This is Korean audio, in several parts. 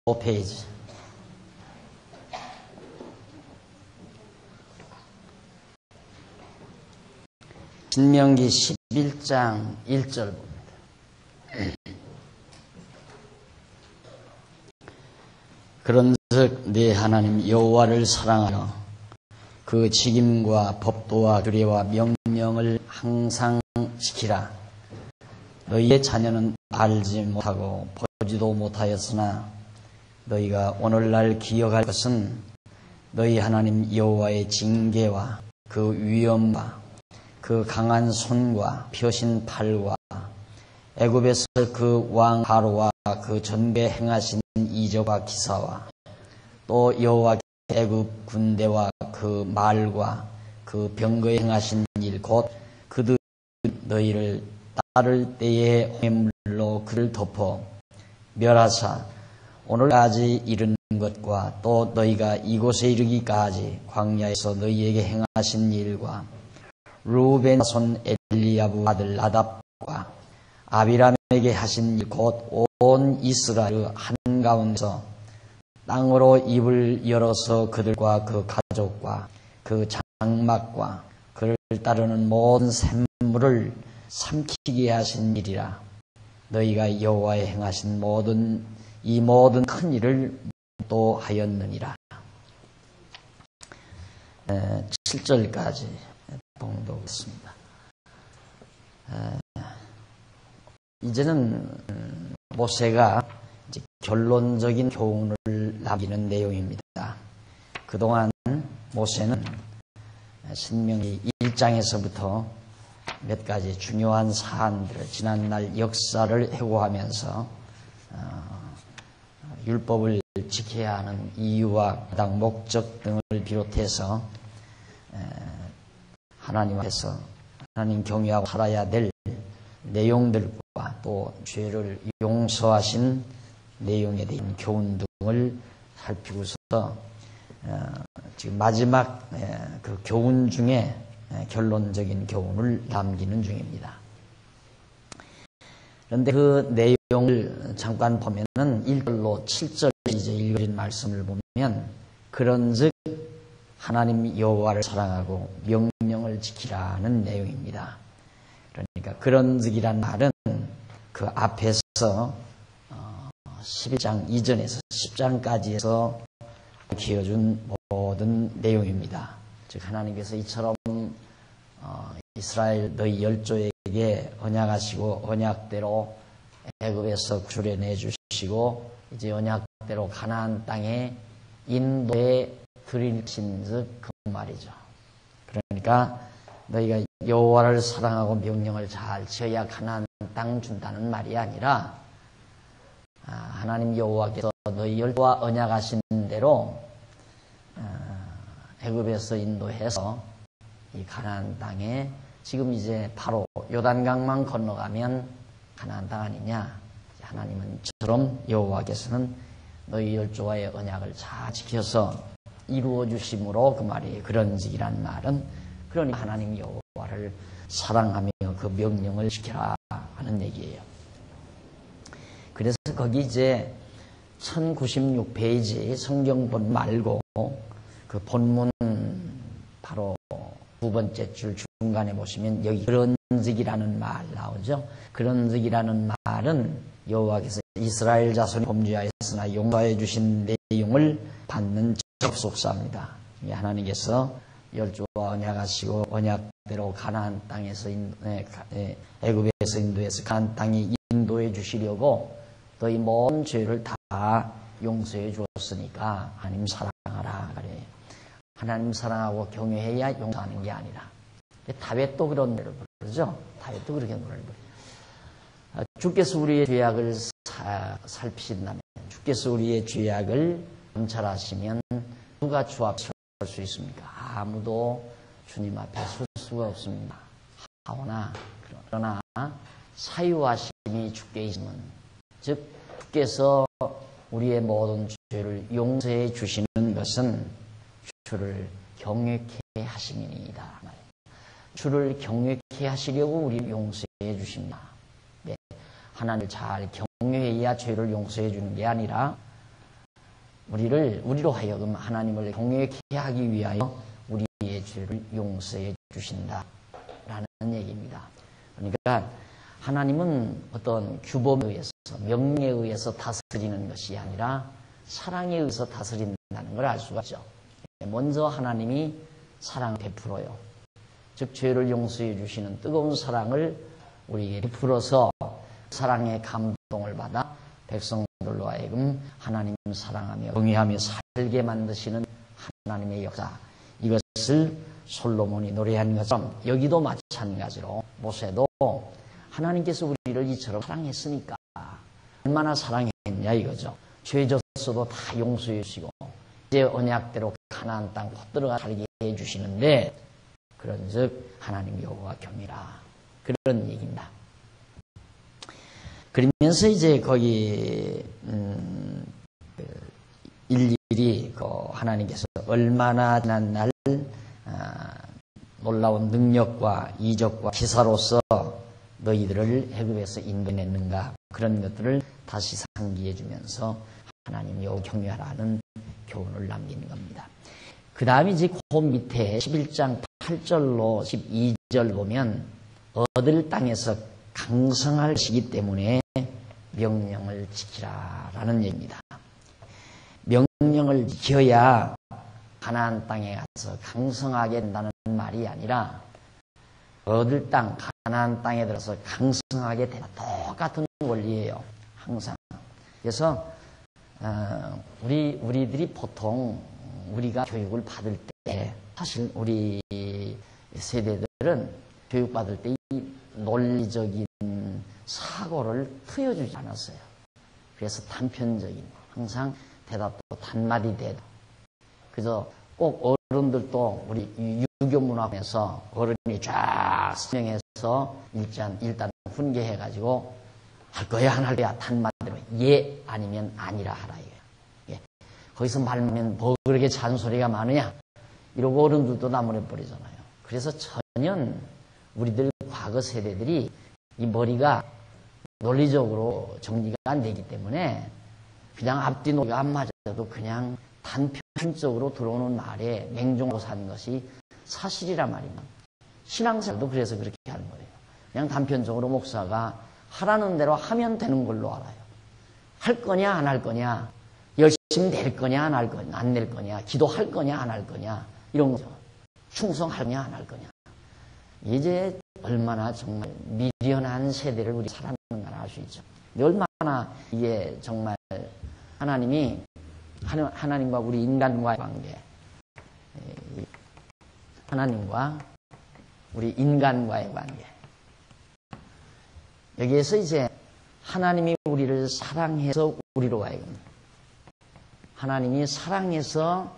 25페이지. 신명기 11장 1절 봅니다. 그런즉 네 하나님 여호와를 사랑하여 그 직임과 법도와 규례와 명령을 항상 지키라. 너희의 자녀는 알지 못하고 보지도 못하였으나 너희가 오늘날 기억할 것은 너희 하나님 여호와의 징계와 그 위엄과 그 강한 손과 펴신 팔과 애굽에서 그 왕 바로와 그 전에 행하신 이적과 기사와 또 여호와 애굽 군대와 그 말과 그 병거에 행하신 일 곧 그들 너희를 따를 때에 홍해물로 그를 덮어 멸하사 오늘까지 이른 것과 또 너희가 이곳에 이르기까지 광야에서 너희에게 행하신 일과 루벤 손 엘리야부 아들 나답과 아비람에게 하신 일 곧 온 이스라엘 한가운데서 땅으로 입을 열어서 그들과 그 가족과 그 장막과 그를 따르는 모든 샘물을 삼키게 하신 일이라. 너희가 여호와의 행하신 이 모든 큰 일을 또 하였느니라. 7절까지 봉독했습니다. 이제는 모세가 이제 결론적인 교훈을 남기는 내용입니다. 그동안 모세는 신명기 1장에서부터 몇 가지 중요한 사안들을 지난날 역사를 회고하면서 율법을 지켜야 하는 이유와 마땅 목적 등을 비롯해서 하나님 앞에서 하나님 경외하고 살아야 될 내용들과 또 죄를 용서하신 내용에 대한 교훈 등을 살피고서 지금 마지막 그 교훈 중에 결론적인 교훈을 남기는 중입니다. 그런데 그 내용을 잠깐 보면은 1절로 7절 이제 읽어진 말씀을 보면 그런즉 하나님 여호와를 사랑하고 명령을 지키라는 내용입니다. 그러니까 그런즉이란 말은 그 앞에서 11장 이전에서 10장까지 해서 기어준 모든 내용입니다. 즉 하나님께서 이처럼 이스라엘 너희 열조에게 언약하시고 언약대로 애굽에서 구출해내 주시고 이제 언약대로 가나안 땅에 인도해 드리신즉 그 말이죠. 그러니까 너희가 여호와를 사랑하고 명령을 잘 지어야 가나안 땅 준다는 말이 아니라 하나님 여호와께서 너희 열조와 언약하신 대로 애굽에서 인도해서 이 가나안 땅에 지금 이제 바로 요단강만 건너가면 가나안 땅 아니냐. 하나님은 처럼 여호와께서는 너희 열조와의 언약을 잘 지켜서 이루어 주심으로 그 말이 그런즉이란 말은 그러니 하나님 여호와를 사랑하며 그 명령을 지켜라 하는 얘기예요. 그래서 거기 이제 1096페이지 성경본 말고 그 본문 바로 두 번째 줄 중간에 보시면 여기 그런즉이라는 말 나오죠. 그런즉이라는 말은 여호와께서 이스라엘 자손이 범죄하였으나 용서해 주신 내용을 받는 접속사입니다. 하나님께서 열조와 언약하시고 언약대로 가나안 땅에서 애굽에서 인도해서 가나안 땅에 인도해 주시려고 너희 모든 죄를 다 용서해 주었으니까 하나님 사랑하라 그래요. 하나님 사랑하고 경외해야 용서하는 게 아니라 다윗도 그런 노래를 부르죠. 다윗도 그렇게 노래를 부르죠. 주께서 우리의 죄악을 살피신다면 주께서 우리의 죄악을 감찰하시면 누가 주 앞에 설 수 있습니까? 아무도 주님 앞에 설 수가 없습니다. 그러나 사유하심이 주께 있으면 즉 주께서 우리의 모든 죄를 용서해 주시는 것은 주를 경외케 하심이니이다. 주를 경외케 하시려고 우리를 용서해 주십니다. 네. 하나님을 잘 경외해야 죄를 용서해 주는 게 아니라 우리로 하여금 하나님을 경외케 하기 위하여 우리의 죄를 용서해 주신다. 라는 얘기입니다. 그러니까 하나님은 어떤 규범에 의해서, 명령에 의해서 다스리는 것이 아니라 사랑에 의해서 다스린다는 걸 알 수가 있죠. 먼저 하나님이 사랑을 베풀어요. 즉 죄를 용서해 주시는 뜨거운 사랑을 우리에게 베풀어서 사랑의 감동을 받아 백성들로 하여금 하나님 사랑하며 경외하며 살게 만드시는 하나님의 역사, 이것을 솔로몬이 노래한 것처럼 여기도 마찬가지로 모세도 하나님께서 우리를 이처럼 사랑했으니까 얼마나 사랑했냐 이거죠. 죄 졌어도 다 용서해 주시고 이제 언약대로 가나안 땅 곧 들어가 살게 해주시는데 그런즉 하나님 여호와 경외라, 그런 얘기입니다. 그러면서 이제 거기 일일이 하나님께서 얼마나 지난 날 놀라운 능력과 이적과 기사로서 너희들을 애굽에서 인도해냈는가, 그런 것들을 다시 상기해 주면서 하나님 여호와 경외하라는 교훈을 남기는 겁니다. 그 다음에 이제 그 밑에 11장 8절로 12절 보면 얻을 땅에서 강성할 시기 때문에 명령을 지키라라는 얘기입니다. 명령을 지켜야 가나안 땅에 가서 강성하게 된다는 말이 아니라 얻을 땅, 가나안 땅에 들어서 강성하게 된다. 똑같은 원리예요. 항상. 그래서 우리들이 보통 우리가 교육을 받을 때 사실 우리 세대들은 교육받을 때 이 논리적인 사고를 트여주지 않았어요. 그래서 단편적인, 항상 대답도 단마디 대답. 그래서 꼭 어른들도 우리 유교문학에서 어른이 쫙 설명해서 일단 훈계해가지고 할 거야 안 할 거야 단마디로 예 아니면 아니라 하라 이거예요. 예. 거기서 말하면 뭐 그렇게 잔소리가 많으냐 이러고 어른들도 나무래버리잖아요. 그래서 전혀 우리들 과거 세대들이 이 머리가 논리적으로 정리가 안 되기 때문에 그냥 앞뒤 논리가 안 맞아도 그냥 단편적으로 들어오는 말에 맹종하고 사는 것이 사실이란 말입니다. 신앙생활도 그래서 그렇게 하는 거예요. 그냥 단편적으로 목사가 하라는 대로 하면 되는 걸로 알아요. 할 거냐 안 할 거냐, 열심히 낼 거냐 안 할 거냐, 안 낼 거냐, 기도할 거냐 안 할 거냐 이런 거죠. 충성할 거냐 안 할 거냐. 이제 얼마나 정말 미련한 세대를 우리 살았는가 알 수 있죠. 얼마나 이게 정말 하나님과 우리 인간과의 관계, 하나님과 우리 인간과의 관계, 여기에서 이제 하나님이 우리를 사랑해서 우리로 하여금 하나님이 사랑해서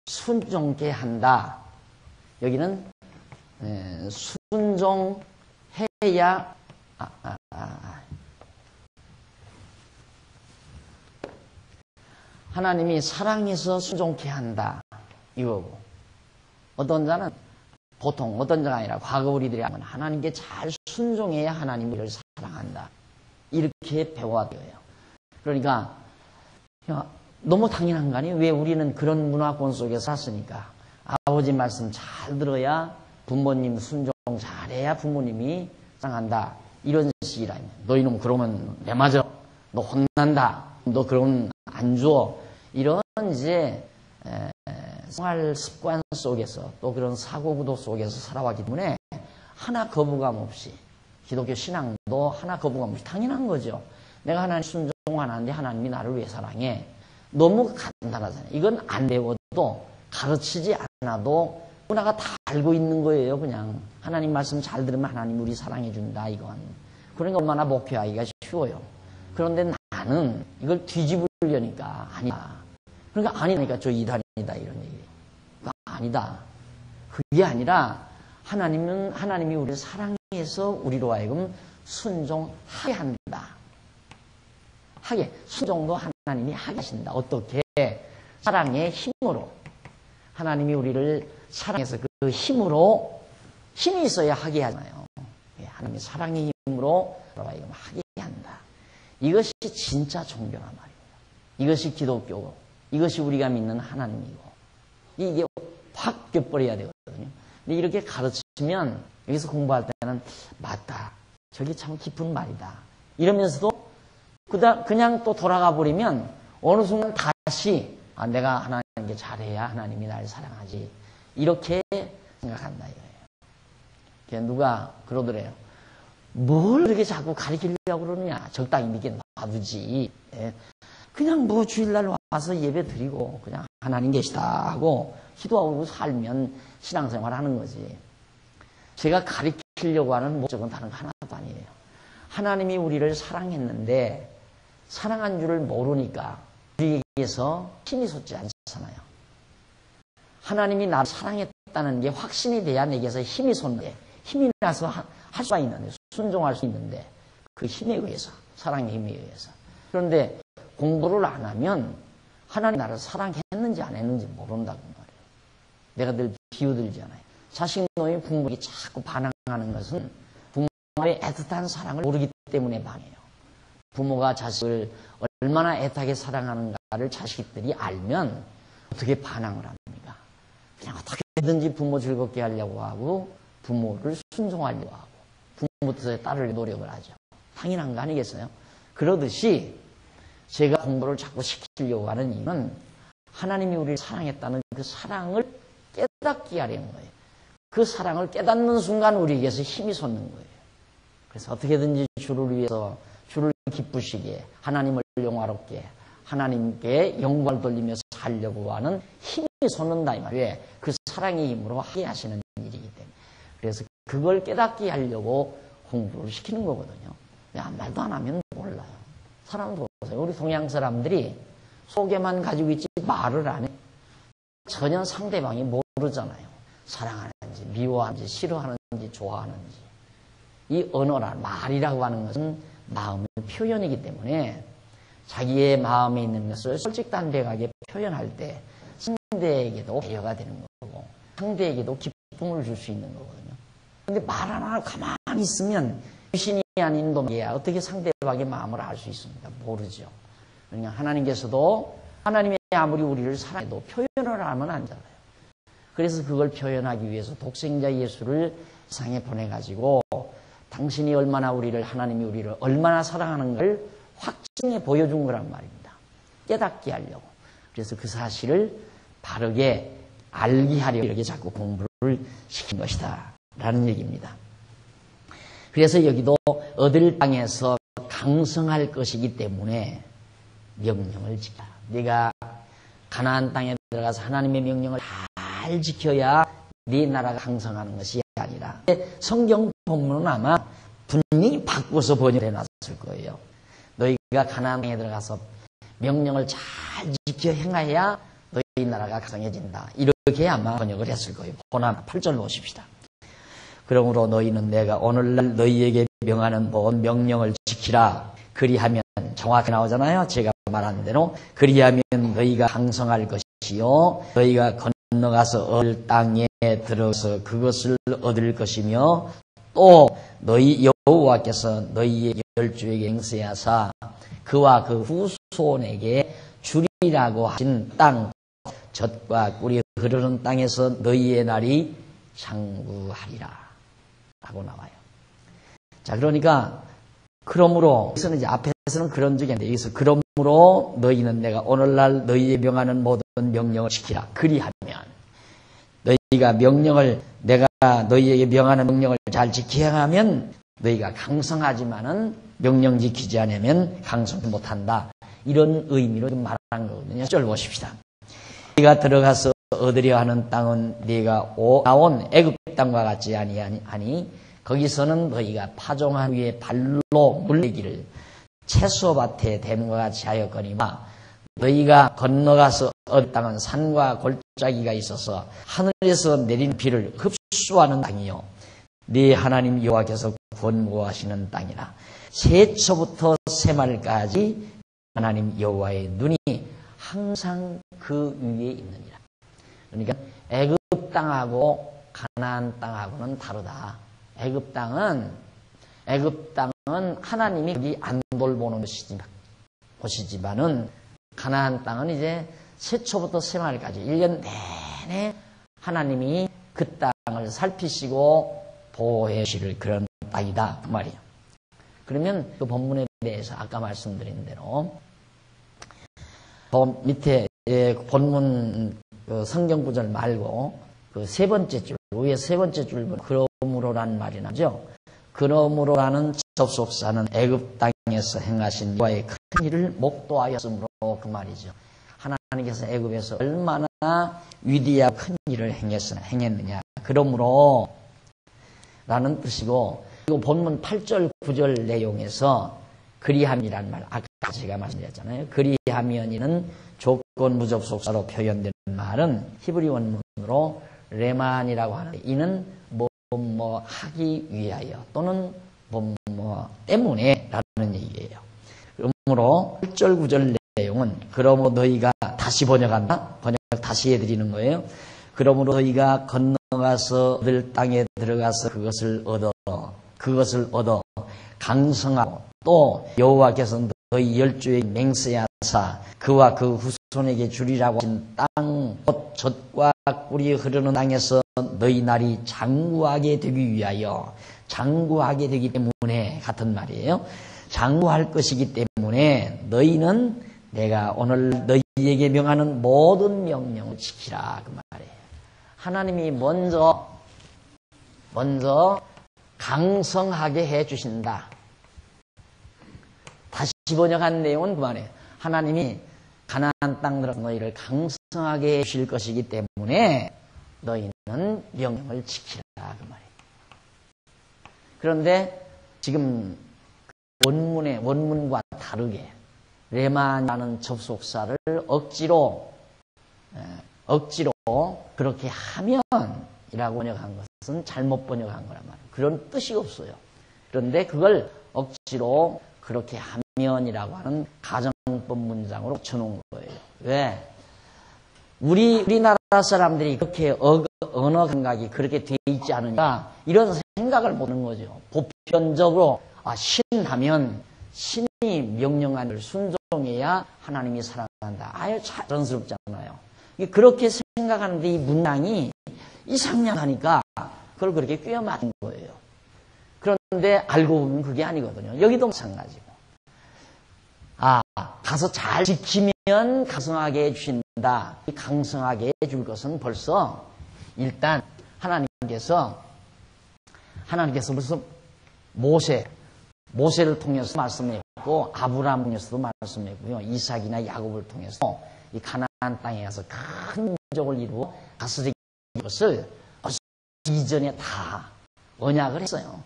순종케 한다. 여기는 순종해야 하나님이 사랑해서 순종케 한다 이거고, 어떤 자는 보통 어떤 자가 아니라 과거 우리들이 하면 하나님께 잘 순종해야 하나님이 우리를 사랑한다 이렇게 배워왔어요. 그러니까 너무 당연한 거 아니에요? 왜 우리는 그런 문화권 속에 샀으니까 아버지 말씀 잘 들어야, 부모님 순종 잘해야 부모님이 사랑한다 이런 식이라면, 너 이놈 그러면 내 맞아, 너 혼난다, 너 그러면 안 줘, 이런 이제 생활 습관 속에서 또 그런 사고구도 속에서 살아왔기 때문에 하나 거부감 없이, 기독교 신앙도 하나 거부감 없이 당연한 거죠. 내가 하나님 순종 안 하는데 하나님이 나를 왜 사랑해? 너무 간단하잖아요. 이건 안 배워도 가르치지 않아도 누구나가 다 알고 있는 거예요. 그냥 하나님 말씀 잘 들으면 하나님 우리 사랑해 준다 이건. 그러니까 얼마나 목회하기가 쉬워요. 그런데 나는 이걸 뒤집으려니까 아니다. 그러니까 아니니까 저 이단이다 이런 얘기. 그러니까 아니다. 그게 아니라 하나님이 우리를 사랑해서 우리로 하여금 순종하게 한다. 순종도 하나님이 하게 하신다. 어떻게? 사랑의 힘으로. 하나님이 우리를 사랑해서 그 힘으로, 힘이 있어야 하게 하잖아요. 하나님의 사랑의 힘으로 우리로 하여금 하게 한다. 이것이 진짜 종교란 말입니다. 이것이 기독교고 이것이 우리가 믿는 하나님이고 이게 확 껴버려야 되거든요. 근데 이렇게 가르치면 여기서 공부할 때는 맞다. 저게 참 깊은 말이다. 이러면서도 그냥 또 돌아가 버리면 어느 순간 다시 내가 하나님께 잘해야 하나님이 날 사랑하지. 이렇게 생각한다 이거예요. 누가 그러더래요. 뭘 그렇게 자꾸 가르치려고 그러느냐. 적당히 믿게 놔두지. 그냥 뭐 주일날 와서 예배 드리고 그냥 하나님 계시다 하고 기도하고 살면 신앙생활 하는 거지. 제가 가르치려고 하는 목적은 다른 거 하나도 아니에요. 하나님이 우리를 사랑했는데 사랑한 줄을 모르니까 우리에게서 힘이 솟지 않잖아요. 하나님이 나를 사랑했다는 게 확신이 돼야 내게서 힘이 솟는데 힘이 나서 할 수가 있는데 순종할 수 있는데 그 힘에 의해서 사랑의 힘에 의해서 그런데 공부를 안 하면 하나님 나를 사랑했는지 안 했는지 모른다고 말이에요. 내가 늘 비유들잖아요. 자식 놈이 부모에게 자꾸 반항하는 것은 부모의 애틋한 사랑을 모르기 때문에 반해요. 부모가 자식을 얼마나 애타게 사랑하는가를 자식들이 알면 어떻게 반항을 합니까? 그냥 어떻게든지 부모 즐겁게 하려고 하고 부모를 순종하려고 하고 부모 뜻에 따르려 노력을 하죠. 당연한 거 아니겠어요? 그러듯이 제가 공부를 자꾸 시키려고 하는 이유는 하나님이 우리를 사랑했다는 그 사랑을 깨닫게 하려는 거예요. 그 사랑을 깨닫는 순간 우리에게서 힘이 솟는 거예요. 그래서 어떻게든지 주를 위해서 주를 기쁘시게 하나님을 영화롭게 하나님께 영광을 돌리며 살려고 하는 힘이 솟는다 이 말이에요. 그 사랑의 힘으로 하게 하시는 일이기 때문에. 그래서 그걸 깨닫게 하려고 공부를 시키는 거거든요. 아무 말도 안 하면 몰라요. 사람 보세요. 우리 동양 사람들이 속에만 가지고 있지 말을 안 해. 전혀 상대방이 모르잖아요. 사랑하는지 미워하는지 싫어하는지 좋아하는지. 이 언어란 말이라고 하는 것은 마음의 표현이기 때문에 자기의 마음에 있는 것을 솔직담백하게 표현할 때 상대에게도 배려가 되는 거고 상대에게도 기쁨을 줄 수 있는 거거든요. 그런데 말 안 하고 가만히 있으면 귀신이 아닌 놈이야 어떻게 상대방의 마음을 알 수 있습니까? 모르죠. 그러니까 하나님께서도 하나님이 아무리 우리를 사랑해도 표현을 하면 안 되잖아요. 그래서 그걸 표현하기 위해서 독생자 예수를 세상에 보내가지고 당신이 얼마나 하나님이 우리를 얼마나 사랑하는 걸 확증해 보여준 거란 말입니다. 깨닫게 하려고. 그래서 그 사실을 바르게 알게 하려고 이렇게 자꾸 공부를 시킨 것이다. 라는 얘기입니다. 그래서 여기도 얻을 땅에서 강성할 것이기 때문에 명령을 지켜. 네가 가나안 땅에 들어가서 하나님의 명령을 잘 지켜야 네 나라가 강성하는 것이 아니라 성경 본문은 아마 분명히 바꿔서 번역해 놨을 거예요. 너희가 가나안 땅에 들어가서 명령을 잘 지켜 행하여야 너희 나라가 강성해진다. 이렇게 아마 번역을 했을 거예요. 보나 8절 보십시다. 그러므로 너희는 내가 오늘날 너희에게 명하는 모든 명령을 지키라. 그리하면 정확히 나오잖아요. 제가 말한 대로 그리하면 너희가 강성할 것이요 너희가 건너가서 얻을 땅에 들어서 그것을 얻을 것이며 또 너희 여호와께서 너희의 열조에게 맹세하사 그와 그 후손에게 주리라고 하신 땅 젖과 꿀이 흐르는 땅에서 너희의 날이 장구하리라 라고 나와요. 자, 그러니까 그러므로 여기서는 이제 앞에서는 그런 적이 아닌데 여기서 그러므로 너희는 내가 오늘날 너희의 명하는 모든 명령을 지키라. 그리하면 너희가 내가 너희에게 명하는 명령을 잘 지켜야 하면 너희가 강성하지만은 명령 지키지 않으면 강성하지 못한다. 이런 의미로 말한 거거든요. 1절 보십시다. 네가 들어가서 얻으려 하는 땅은 네가 나온 애굽 땅과 같지 아니하니 거기서는 너희가 파종한 후에 발로 물리기를 채소밭에 댐과 같이 하였거니와 너희가 건너가서 얻을 땅은 산과 골짜기가 있어서 하늘에서 내린 비를 흡수하는 땅이요 네 하나님 여호와께서 권고하시는 땅이라. 새초부터 새말까지 하나님 여호와의 눈이 항상 그 위에 있느니라. 그러니까 애굽 땅하고 가나안 땅하고는 다르다. 애굽 땅은 하나님이 거기 안 돌보는 곳이지만은 가나안 땅은 이제 새초부터 새말까지 1년 내내 하나님이 그 땅을 살피시고 보호해 주실 그런 땅이다 그 말이에요. 그러면 그 본문에 대해서 아까 말씀드린 대로 밑에 본문 그 성경 구절 말고 그 세 번째 줄 위에 세 번째 줄 그러므로라는 말이 나죠. 그러므로라는 접속사는 애굽 땅에서 행하신 여호와의 큰 일을 목도하였으므로 그 말이죠. 하나님께서 애굽에서 얼마나 위대한 큰 일을 행했느냐. 그러므로 라는 뜻이고, 그리고 본문 8절 9절 내용에서 그리함이라는 말, 아까 제가 말씀드렸잖아요. 그리하면이는 조건 무접속사로 표현되는 말은 히브리 원문으로 레만이라고 하는데, 이는 뭐 하기 위하여 또는 뭐 때문에 라는 얘기예요. 그러므로 8절 9절 내용은 그러므로 너희가 다시 번역한다? 번역 다시 해드리는 거예요. 그러므로 너희가 건너가서 얻을 땅에 들어가서 그것을 얻어 강성하고 또 여호와께서 너희 열조에 맹세하사 그와 그 후손에게 주리라고 하신 땅 곧 젖과 꿀이 흐르는 땅에서 너희 날이 장구하게 되기 위하여, 장구하게 되기 때문에 같은 말이에요. 장구할 것이기 때문에 너희는 내가 오늘 너희에게 명하는 모든 명령을 지키라 그 말이에요. 하나님이 먼저 강성하게 해 주신다. 다시 번역한 내용은 그 말이에요. 하나님이 가나안 땅 들어서 너희를 강성하게 해 주실 것이기 때문에 너희는 명령을 지키라 그 말이에요. 그런데 지금 원문과 다르게 레만이라는 접속사를 억지로 그렇게 하면이라고 번역한 것은 잘못 번역한 거란 말이에요. 그런 뜻이 없어요. 그런데 그걸 억지로 그렇게 하면이라고 하는 가정법 문장으로 붙여놓은 거예요. 왜? 우리나라 사람들이 그렇게 언어 감각이 그렇게 돼 있지 않으니까 이런 생각을 못하는 거죠. 보편적으로 신하면 신이 명령한 걸 순종해야 하나님이 사랑한다. 아유 자연스럽잖아요. 그렇게 생각하는데 이 문장이 이상하니까 그걸 그렇게 꿰어 맞은 거예요. 그런데 알고 보면 그게 아니거든요. 여기도 마찬가지고. 가서 잘 지키면 강성하게 해주신다. 이 강성하게 해줄 것은 벌써 일단 하나님께서 벌써 모세를 통해서 말씀했고, 아브라함을 통해서도 말씀했고요. 이삭이나 야곱을 통해서 이 가나안 땅에 가서 큰 민족을 이루어 다스리는 것을 이전에 다 언약을 했어요.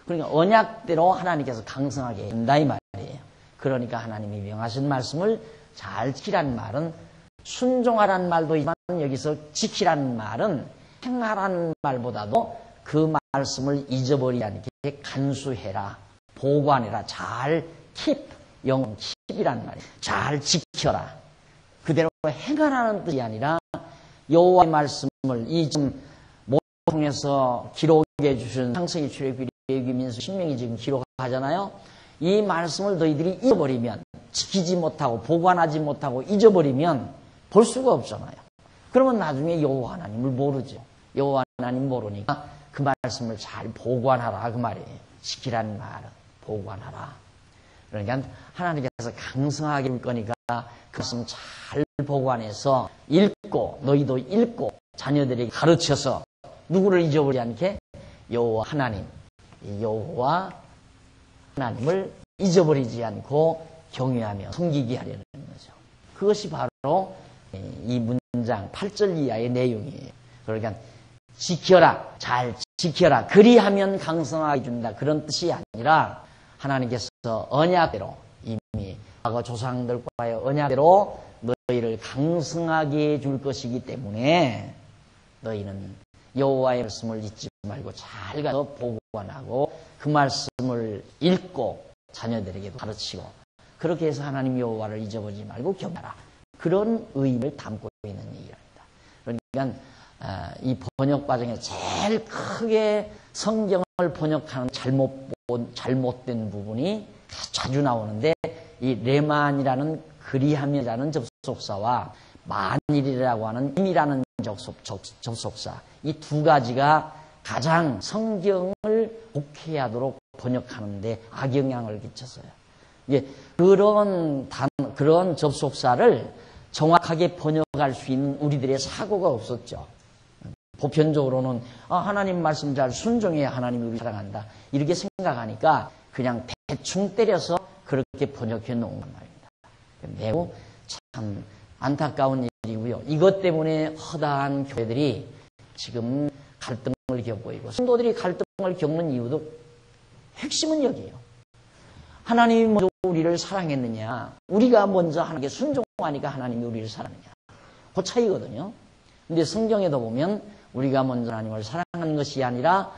그러니까 언약대로 하나님께서 강성하게 해준다 이 말이에요. 그러니까 하나님이 명하신 말씀을 잘 지키라는 말은 순종하라는 말도 있지만 여기서 지키라는 말은 행하라는 말보다도 그 말씀을 잊어버리지 않게 간수해라, 보관해라, 잘 영혼 킵이라는 말이에요. 잘 지켜라. 그대로 행하라는 뜻이 아니라 여호와의 말씀을 좀 통해서 기록해 주신 창세기, 출애굽기, 레위기, 민수기, 신명기 지금 기록하잖아요. 이 말씀을 너희들이 잊어버리면, 지키지 못하고 보관하지 못하고 잊어버리면 볼 수가 없잖아요. 그러면 나중에 여호와 하나님을 모르죠. 여호와 하나님 모르니까 그 말씀을 잘 보관하라 그 말이에요. 지키라는 말은 보관하라. 그러니까 하나님께서 강성하게 할 거니까 그 말씀 잘 보관해서 읽고, 너희도 읽고 자녀들에게 가르쳐서 누구를 잊어버리지 않게 여호와 하나님, 여호와 하나님을 잊어버리지 않고 경외하며 섬기게 하려는 거죠. 그것이 바로 이 문장 8절 이하의 내용이에요. 그러니까 지켜라, 잘 지켜라, 그리하면 강성하게 준다, 그런 뜻이 아니라 하나님께서 언약대로 이미 과거 조상들과의 언약대로 너희를 강성하게 해줄 것이기 때문에 너희는 여호와의 말씀을 잊지 말고 잘 가서 보관하고 그 말씀을 읽고 자녀들에게도 가르치고, 그렇게 해서 하나님 여호와를 잊어버리지 말고 경외하라. 그런 의미를 담고 있는 얘기랍니다. 그러니까 이 번역 과정에 제일 크게 성경을 번역하는 잘못된 부분이 자주 나오는데, 이 레만이라는 그리하면이라는 접속사와 만일이라고 하는 임이라는 접속사, 이 두 가지가 가장 성경을 독해하도록 번역하는데 악영향을 끼쳤어요. 예, 그런 접속사를 정확하게 번역할 수 있는 우리들의 사고가 없었죠. 보편적으로는 하나님 말씀 잘 순종해야 하나님이 우리를 사랑한다, 이렇게 생각하니까 그냥 대충 때려서 그렇게 번역해 놓은 말입니다. 매우 참 안타까운 일이고요. 이것 때문에 허다한 교회들이 지금 갈등을 겪고 있고, 성도들이 갈등을 겪는 이유도 핵심은 여기에요. 하나님이 먼저 우리를 사랑했느냐, 우리가 먼저 하나님께 순종하니까 하나님이 우리를 사랑하느냐, 그 차이거든요. 근데 성경에도 보면 우리가 먼저 하나님을 사랑하는 것이 아니라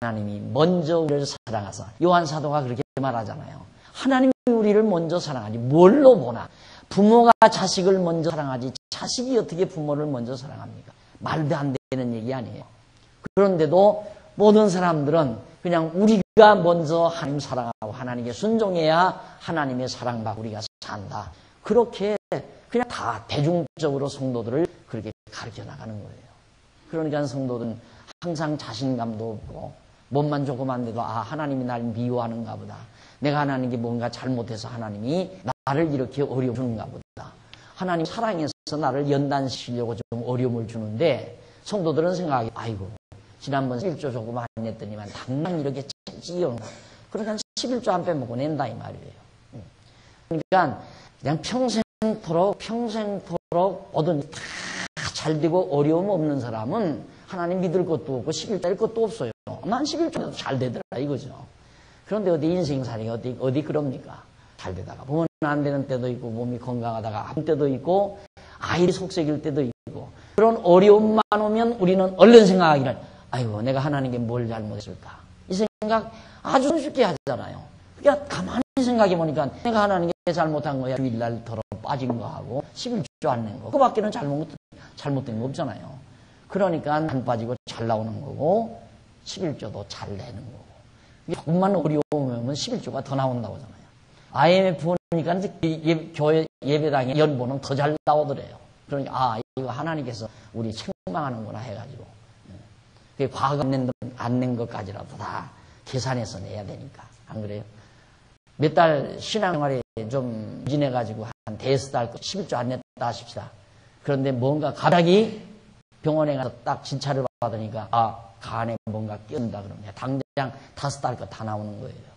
하나님이 먼저 우리를 사랑하사, 요한 사도가 그렇게 말하잖아요. 하나님이 우리를 먼저 사랑하지 뭘로 보나. 부모가 자식을 먼저 사랑하지 자식이 어떻게 부모를 먼저 사랑합니까? 말도 안 되는 얘기 아니에요. 그런데도 모든 사람들은 그냥 우리가 먼저 하나님 사랑하고 하나님께 순종해야 하나님의 사랑받고 우리가 산다, 그렇게 그냥 다 대중적으로 성도들을 그렇게 가르쳐 나가는 거예요. 그러니까 성도들은 항상 자신감도 없고, 몸만 조그만 데도 하나님이 날 미워하는가 보다, 내가 하나님께 뭔가 잘못해서 하나님이 나를 이렇게 어려움 주는가 보다, 하나님 사랑해서 나를 연단시키려고 좀 어려움을 주는데, 성도들은 생각하기, 아이고 지난번 11조 조금 안 냈더니만 당장 이렇게 찌찌요. 그러니까 11조 안 빼먹고 낸다 이 말이에요. 그러니까 그냥 평생토록 뭐든 다 잘 되고 어려움 없는 사람은 하나님 믿을 것도 없고 11조 낼 것도 없어요. 난 11조도 잘 되더라 이거죠. 그런데 어디 인생살이 어디 그럽니까? 잘 되다가 보면 안 되는 때도 있고, 몸이 건강하다가 아픈 때도 있고, 아이를 속썩일 때도 있고, 그런 어려움만 오면 우리는 얼른 생각하기를, 아이고 내가 하나님께 뭘 잘못했을까, 이 생각 아주 쉽게 하잖아요. 그러니까 가만히 생각해 보니까 내가 하나님께 잘못한 거야, 주일날 더러 빠진 거 하고 11조 안 낸 거, 그 밖에는 잘못된 거 없잖아요. 그러니까 안 빠지고 잘 나오는 거고 11조도 잘 내는 거고, 조금만 어려우면 11조가 더 나온다고 하잖아요. IMF 보니까 교회 예배당의 연보는 더 잘 나오더래요. 그러니까 이거 하나님께서 우리 책망하는구나 해가지고, 과거 안 낸 것까지라도 다 계산해서 내야 되니까. 안 그래요? 몇 달 신앙생활에 좀 지내가지고 한 대여섯 달 11조 안 냈다 하십시다. 그런데 뭔가 갑자기 병원에 가서 딱 진찰을 받으니까 간에 뭔가 끼었다 그러면 당장 5달 거 다 나오는 거예요.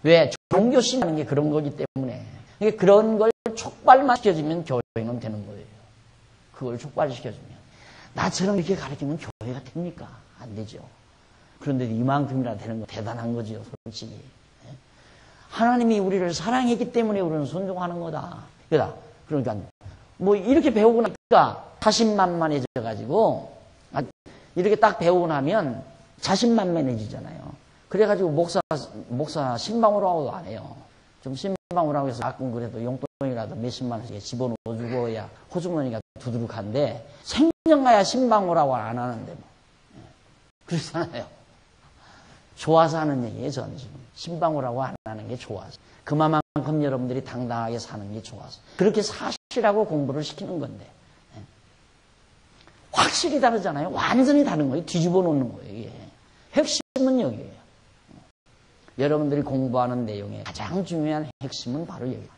왜? 종교 신앙하는 게 그런 거기 때문에. 그런 걸 촉발만 시켜주면 교회는 되는 거예요. 그걸 촉발시켜주면. 나처럼 이렇게 가르치면 교회가 됩니까? 안 되죠. 그런데 이만큼이나 되는 거 대단한 거죠, 솔직히. 하나님이 우리를 사랑했기 때문에 우리는 순종하는 거다. 그러니까 뭐 이렇게 배우고 나니까 자신만만해져가지고, 이렇게 딱 배우고 나면 자신만만해지잖아요. 그래가지고 목사 신방으로 하고도 안 해요. 좀 신방으로 하고 해서 가끔 그래도 용돈이라도 몇십만 원씩 집어넣어주고야 호주머니가 두둑한데, 생전 가야 신방으로 하고 안 하는데 뭐. 그렇잖아요. 좋아서 하는 얘기예요, 저는 지금. 신방으로 하고 안 하는 게 좋아서. 그만큼 여러분들이 당당하게 사는 게 좋아서. 그렇게 사실하고 공부를 시키는 건데. 확실히 다르잖아요. 완전히 다른 거예요. 뒤집어 놓는 거예요, 이게. 핵심은 여기에요. 여러분들이 공부하는 내용의 가장 중요한 핵심은 바로 여기입니다.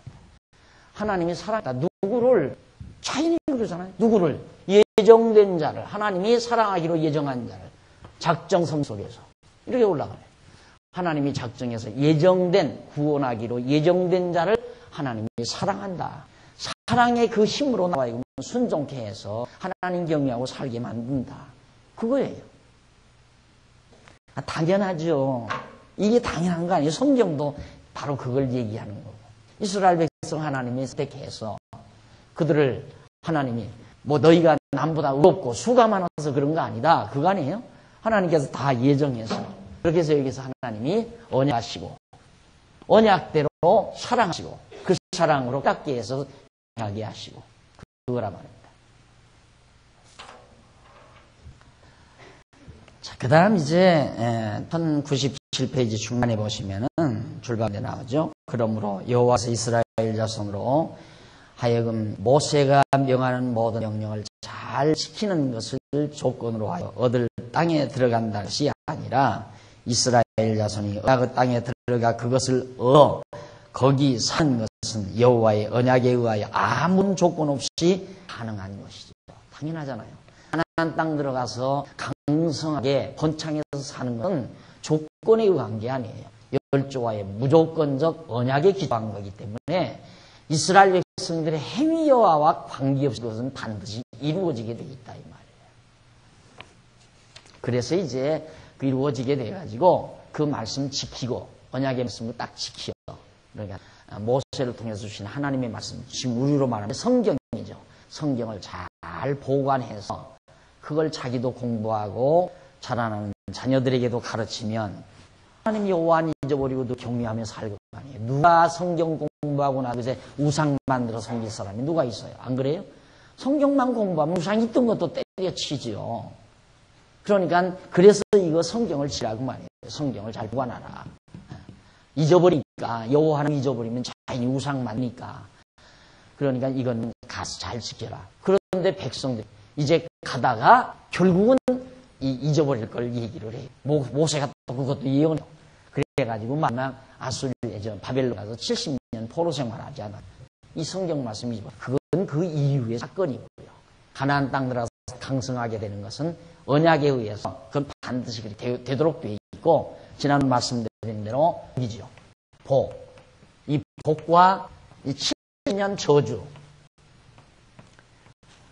하나님이 사랑하다. 누구를, 차이니 그러잖아요. 누구를, 예정된 자를, 하나님이 사랑하기로 예정한 자를, 작정섬 속에서 이렇게 올라가요. 하나님이 작정해서 예정된, 구원하기로 예정된 자를 하나님이 사랑한다. 사랑의 그 힘으로 나와 순종케 해서 하나님 경외하고 살게 만든다. 그거예요. 당연하죠. 이게 당연한 거 아니에요. 성경도 바로 그걸 얘기하는 거고. 이스라엘 백성 하나님이 선택해서 그들을 하나님이 뭐 너희가 남보다 의롭고 수가 많아서 그런 거 아니다. 그거 아니에요. 하나님께서 다 예정해서, 그렇게 해서 여기서 하나님이 언약하시고 언약대로 사랑하시고 그 사랑으로 닦게 해서 하게 하시고, 그거라 말입니다. 자, 그 다음 이제 1097페이지 중간에 보시면은 줄반대 나오죠. 그러므로 여호와께서 이스라엘 자손으로 하여금 모세가 명하는 모든 명령을 잘 지키는 것을 조건으로 하여 얻을 땅에 들어간다는 것이 아니라 이스라엘 자손이 그 땅에 들어가 그것을 얻어 거기 사는 것은 여호와의 언약에 의하여 아무 조건 없이 가능한 것이죠. 당연하잖아요. 가나안 땅 들어가서 강성하게 번창해서 사는 것은 조건에 의한 게 아니에요. 열조와의 무조건적 언약에 기초한 거기 때문에 이스라엘 백성들의 행위 여하와 관계없이 그것은 반드시 이루어지게 되어 있다 이 말이에요. 그래서 이제 그 이루어지게 돼가지고 그 말씀 지키고 언약의 말씀을 딱 지키어. 그러니까 모세를 통해서 주신 하나님의 말씀, 지금 우리로 말하면 성경이죠. 성경을 잘 보관해서 그걸 자기도 공부하고 자라나는 자녀들에게도 가르치면 하나님 여호와 안 잊어버리고도 경외하며 살 것 아니에요. 누가 성경 공부하고 나서 이제 우상 만들어 섬길 사람이 누가 있어요? 안 그래요? 성경만 공부하면 우상 있던 것도 때려치지요. 그러니까 그래서 이거 성경을 지라고 말이에요. 성경을 잘 보관하라. 잊어버리니까 여호와 하나님 잊어버리면 자연히 우상 만드니까. 그러니까 이건 가서 잘 지켜라. 그런데 백성들 이제 가다가 결국은 잊어버릴 걸 얘기를 해요. 모세가 또 그것도 예언해요. 그래가지고 만약 아수르에 바벨론 가서 70년 포로 생활하지 않아. 이 성경 말씀이 그건 그 이후의 사건이고요. 가나안 땅 들어가서 강성하게 되는 것은 언약에 의해서 그건 반드시 그렇게 되도록 되어 있고 지난 말씀드린 대로 복이죠. 복. 이 복과 이 70년 저주.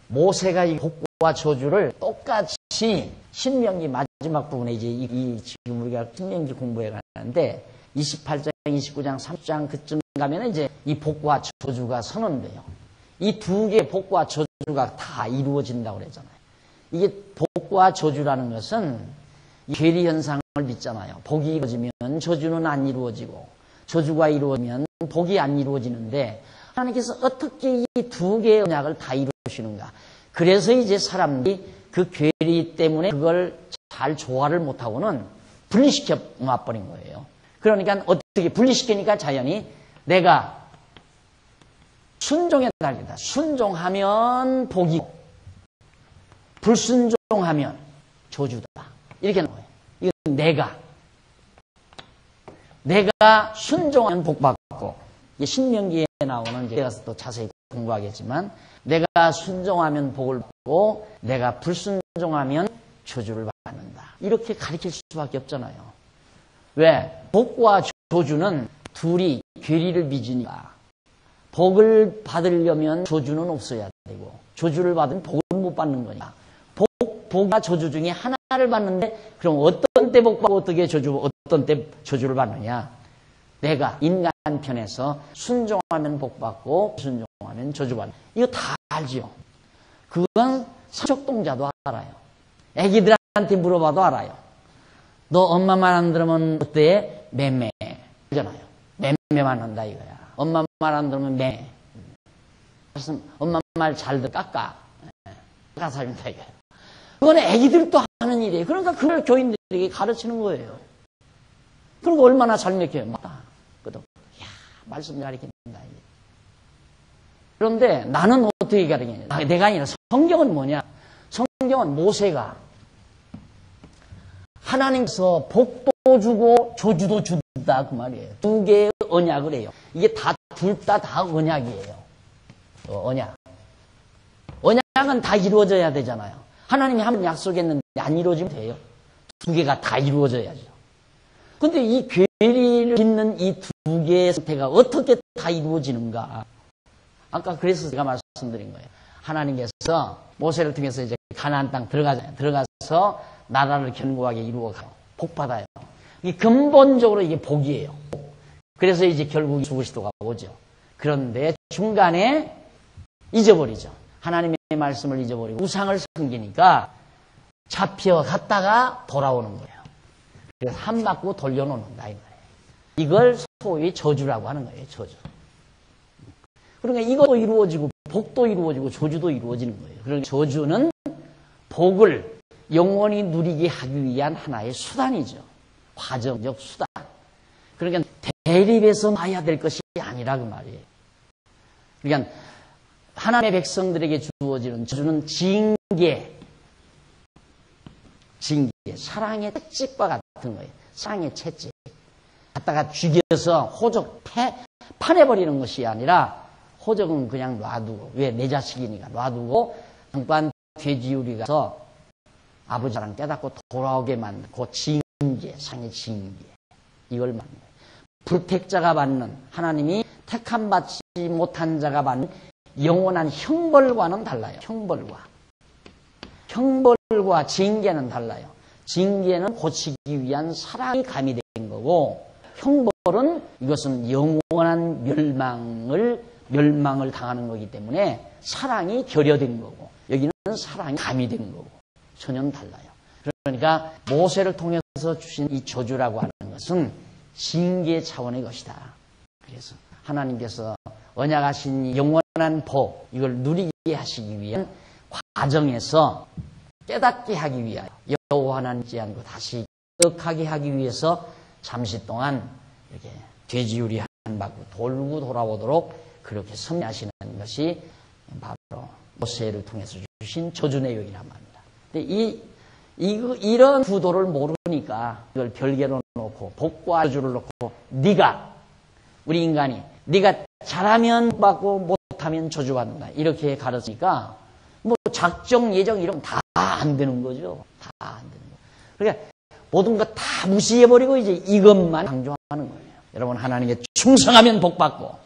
모세가 이 복과 저주를 똑같이 신명기 마지막 부분에 이제 지금 우리가 신명기 공부해 가는데 28장, 29장, 30장 그쯤 가면 이제 이 복과 저주가 선언돼요. 이 두 개의 복과 저주가 다 이루어진다고 그랬잖아요. 이게 복과 저주라는 것은 괴리 현상을 믿잖아요. 복이 이루어지면 저주는 안 이루어지고 저주가 이루어지면 복이 안 이루어지는데 하나님께서 어떻게 이 두 개의 언약을 다 이루시는가. 그래서 이제 사람들이 그 괴리 때문에 그걸 잘 조화를 못하고는 분리시켜 놔버린 거예요. 그러니까 어떻게 분리시키니까 자연히 내가 순종에 달리다. 순종하면 복이고 불순종하면 저주다. 이렇게 나와요. 이건 내가 순종하면 복받고 신명기에 나오는 제가 또 자세히 공부하겠지만 내가 순종하면 복을 받고 내가 불순종하면 저주를 받는다. 이렇게 가르칠 수밖에 없잖아요. 왜? 복과 저주는 둘이 괴리를 빚으니까 복을 받으려면 저주는 없어야 되고 저주를 받으면 복을 못 받는 거니까 복과 저주 중에 하나를 받는데 그럼 어떤 때 복받고 어떤 때 저주를 받느냐? 내가 인간 편에서 순종하면 복받고 불순종하면 저주받는 이거 다 알지요. 그건 삼척동자도 알아요. 애기들한테 물어봐도 알아요. 너 엄마 말 안 들으면 어때? 매매 그러잖아요. 매매만 한다 이거야. 엄마 말 안 들으면 매. 그래서 엄마 말 잘 듣 깎아 살린다 이거야. 그건 애기들도 하는 일이에요. 그러니까 그걸 교인들에게 가르치는 거예요. 그러니까 얼마나 잘 먹혀요. 맞다. 말씀 가르친다. 그런데 나는 어떻게 가르치냐? 내가 아니라 성경은 뭐냐? 성경은 모세가 하나님께서 복도 주고 저주도 준다 그 말이에요. 두 개의 언약을 해요. 이게 둘 다 언약이에요. 언약. 언약은 다 이루어져야 되잖아요. 하나님이 한 번 약속했는데 안 이루어지면 돼요. 두 개가 다 이루어져야죠. 근데 이 괴리를 빚는 이 두 개의 상태가 어떻게 다 이루어지는가? 아까 그래서 제가 말씀드린 거예요. 하나님께서 모세를 통해서 이제 가나안 땅 들어가잖아요. 들어가서 나라를 견고하게 이루어가요. 복 받아요. 이게 근본적으로 이게 복이에요. 그래서 이제 결국 수고시도가 오죠. 그런데 중간에 잊어버리죠. 하나님의 말씀을 잊어버리고 우상을 섬기니까 잡혀갔다가 돌아오는 거예요. 그래서 한 바퀴 돌려놓는다 이 말이에요. 이걸 소위 저주라고 하는 거예요. 저주. 그러니까 이것도 이루어지고 복도 이루어지고 저주도 이루어지는 거예요. 그러니까 저주는 복을 영원히 누리게 하기 위한 하나의 수단이죠. 과정적 수단. 그러니까 대립해서 봐야 될 것이 아니라 그 말이에요. 그러니까 하나님의 백성들에게 주어지는 저주는 징계, 사랑의 채찍과 같은 거예요. 사랑의 채찍. 갖다가 죽여서 호적 파내버리는 것이 아니라 호적은 그냥 놔두고, 왜? 내 자식이니까 놔두고 잠깐 돼지우리 가서 아버지랑 깨닫고 돌아오게 만든 그 징계, 상의 징계. 이걸 받는 거예요. 불택자가 받는, 하나님이 택함 받지 못한 자가 받는 영원한 형벌과는 달라요. 형벌과 징계는 달라요. 징계는 고치기 위한 사랑이 가미된 거고, 형벌은 이것은 영원한 멸망을 당하는 거기 때문에 사랑이 결여된 거고, 여기는 사랑이 가미된 거고, 전혀 달라요. 그러니까 모세를 통해서 주신 이 저주라고 하는 것은 징계 차원의 것이다. 그래서 하나님께서 언약하신 영원한 복, 이걸 누리게 하시기 위한 과정에서 깨닫게 하기 위하여, 여호와 하나님 않고 다시 기억하게 하기 위해서 잠시 동안 이렇게 돼지우리 한 바퀴 돌고 돌아오도록 그렇게 섭리하시는 것이 바로 모세를 통해서 주신 저주 내용이란 말입니다. 근데 이런 구도를 모르니까 이걸 별개로 놓고 복과 저주를 놓고 우리 인간이 네가 잘하면 받고 못하면 저주받는다 이렇게 가르치니까 뭐 작정 예정 이런 다 안 되는 거죠. 다 안 되는 거예요. 그러니까 모든 것 다 무시해버리고 이제 이것만 강조하는 거예요. 여러분, 하나님께 충성하면 복받고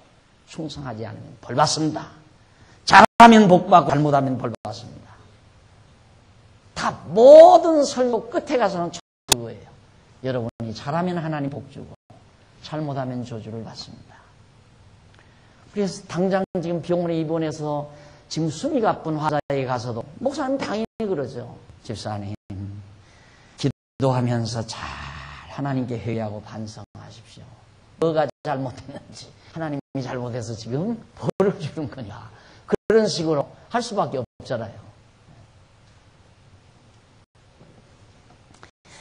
충성하지 않으면 벌받습니다. 잘하면 복받고 잘못하면 벌받습니다. 다 모든 설교 끝에 가서는 그거예요. 여러분이 잘하면 하나님 복 주고 잘못하면 저주를 받습니다. 그래서 당장 지금 병원에 입원해서 지금 숨이 가쁜 환자에 가서도 목사님 당연히 그러죠. 집사님 기도하면서 잘 하나님께 회개하고 반성하십시오. 뭐가 잘못했는지, 하나님이 잘못해서 지금 벌을 주는 거냐, 그런 식으로 할 수밖에 없잖아요.